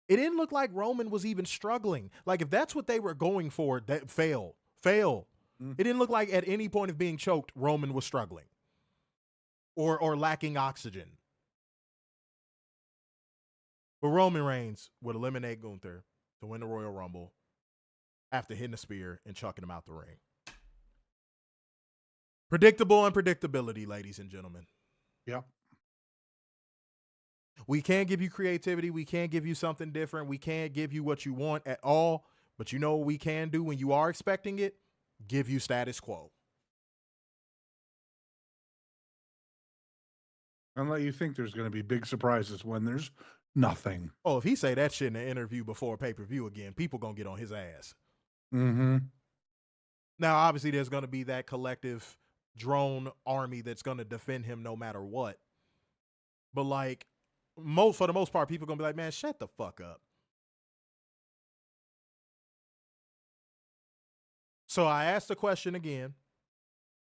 It didn't look like Roman was even struggling. Like, if that's what they were going for, that fail. It didn't look like at any point of being choked, Roman was struggling or lacking oxygen. But Roman Reigns would eliminate Gunther to win the Royal Rumble after hitting a spear and chucking him out the ring. Predictable unpredictability, ladies and gentlemen. Yep. We can't give you creativity. We can't give you something different. We can't give you what you want at all. But you know what we can do when you are expecting it? Give you status quo. And let you think there's going to be big surprises when there's nothing. Oh, if he say that shit in an interview before pay-per-view again, people going to get on his ass. Mm-hmm. Now, obviously, there's going to be that collective drone army that's going to defend him no matter what. But, like, for the most part, people going to be like, man, shut the fuck up. So I asked the question again.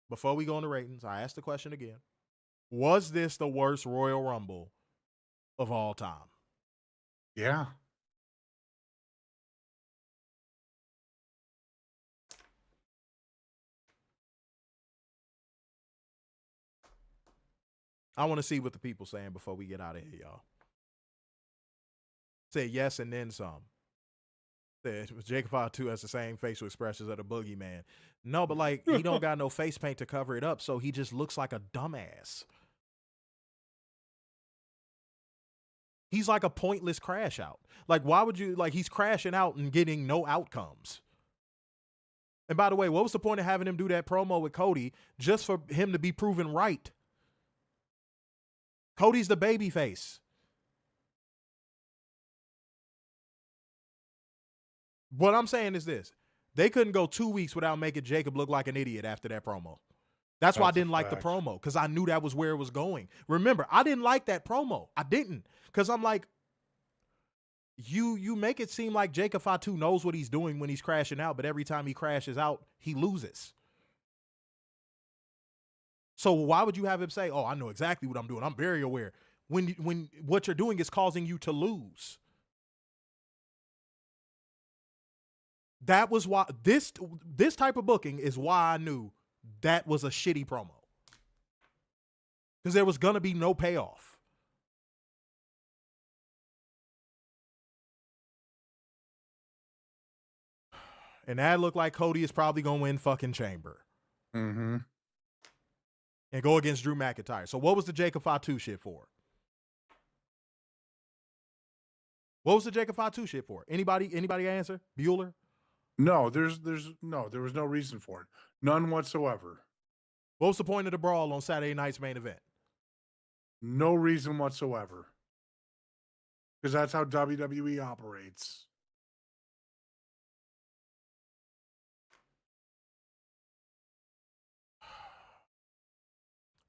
Before we go into ratings, I asked the question again. Was this the worst Royal Rumble of all time? Yeah. I want to see what the people saying before we get out of here, y'all. Say yes and then some. Said Jacob Fatu has the same facial expressions of the boogeyman. No, but like he don't got no face paint to cover it up, so he just looks like a dumbass. He's like a pointless crash out. Like, why would you, like, he's crashing out and getting no outcomes. And by the way, what was the point of having him do that promo with Cody just for him to be proven right? Cody's the baby face. What I'm saying is this. They couldn't go 2 weeks without making Jacob look like an idiot after that promo. That's why I didn't like the promo, because I knew that was where it was going. Remember, I didn't like that promo. I didn't, because I'm like, you make it seem like Jacob Fatu knows what he's doing when he's crashing out, but every time he crashes out, he loses. So why would you have him say, oh, I know exactly what I'm doing. I'm very aware. When what you're doing is causing you to lose. That was why this type of booking is why I knew that was a shitty promo. Because there was going to be no payoff. And that looked like Cody is probably going to win fucking Chamber. Mm-hmm. And go against Drew McIntyre. So what was the Jacob Fatu shit for? What was the Jacob Fatu shit for? Anybody answer? Bueller? No, there was no reason for it. None whatsoever. What was the point of the brawl on Saturday night's main event? No reason whatsoever. Because that's how WWE operates.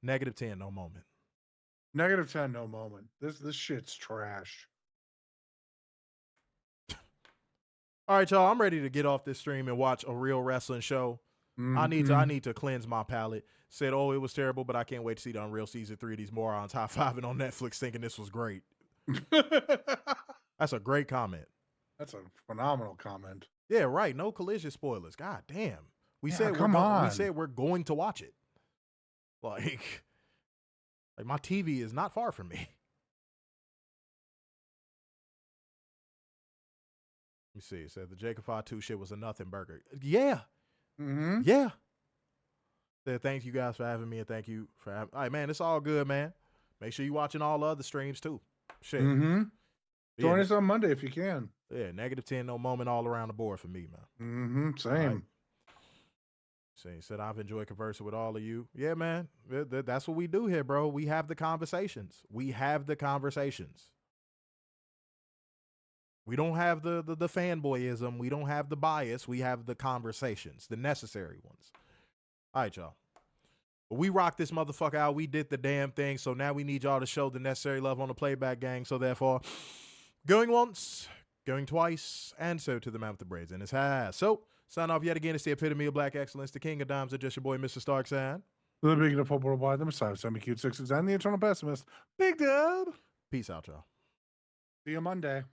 -10, no moment. -10, no moment. This shit's trash. All right, y'all. I'm ready to get off this stream and watch a real wrestling show. Mm-hmm. I need to cleanse my palate. Said, oh, it was terrible, but I can't wait to see the Unreal Season 3 of these morons high-fiving on Netflix thinking this was great. That's a great comment. That's a phenomenal comment. Yeah, right. No Collision spoilers. God damn. We said we're going to watch it. Like my TV is not far from me. Let me see. It said the Jacob Fatu shit was a nothing burger. Yeah. Mm-hmm. Yeah. Said thank you guys for having me, and thank you for having. All right, man, it's all good, man. Make sure you watching all the other streams too. Shit. Mm-hmm. Yeah, Join us on Monday if you can. yeah, -10, no moment all around the board for me, man. Mm-hmm. Same. Right. Said I've enjoyed conversing with all of you. Yeah, man. That's what we do here, bro. We have the conversations. We have the conversations. We don't have the fanboyism. We don't have the bias. We have the conversations, the necessary ones. All right, y'all. We rocked this motherfucker out. We did the damn thing. So now we need y'all to show the necessary love on the playback gang. So therefore, going once, going twice, and so to the man with the braids in his hair. So sign off yet again. It's the epitome of black excellence, the king of dimes, just your boy, Mr. Starksan. The big of football by the Messiah, Semi Cute Sixes, and the Eternal Pessimist, Big Dub. Peace out, y'all. See you Monday.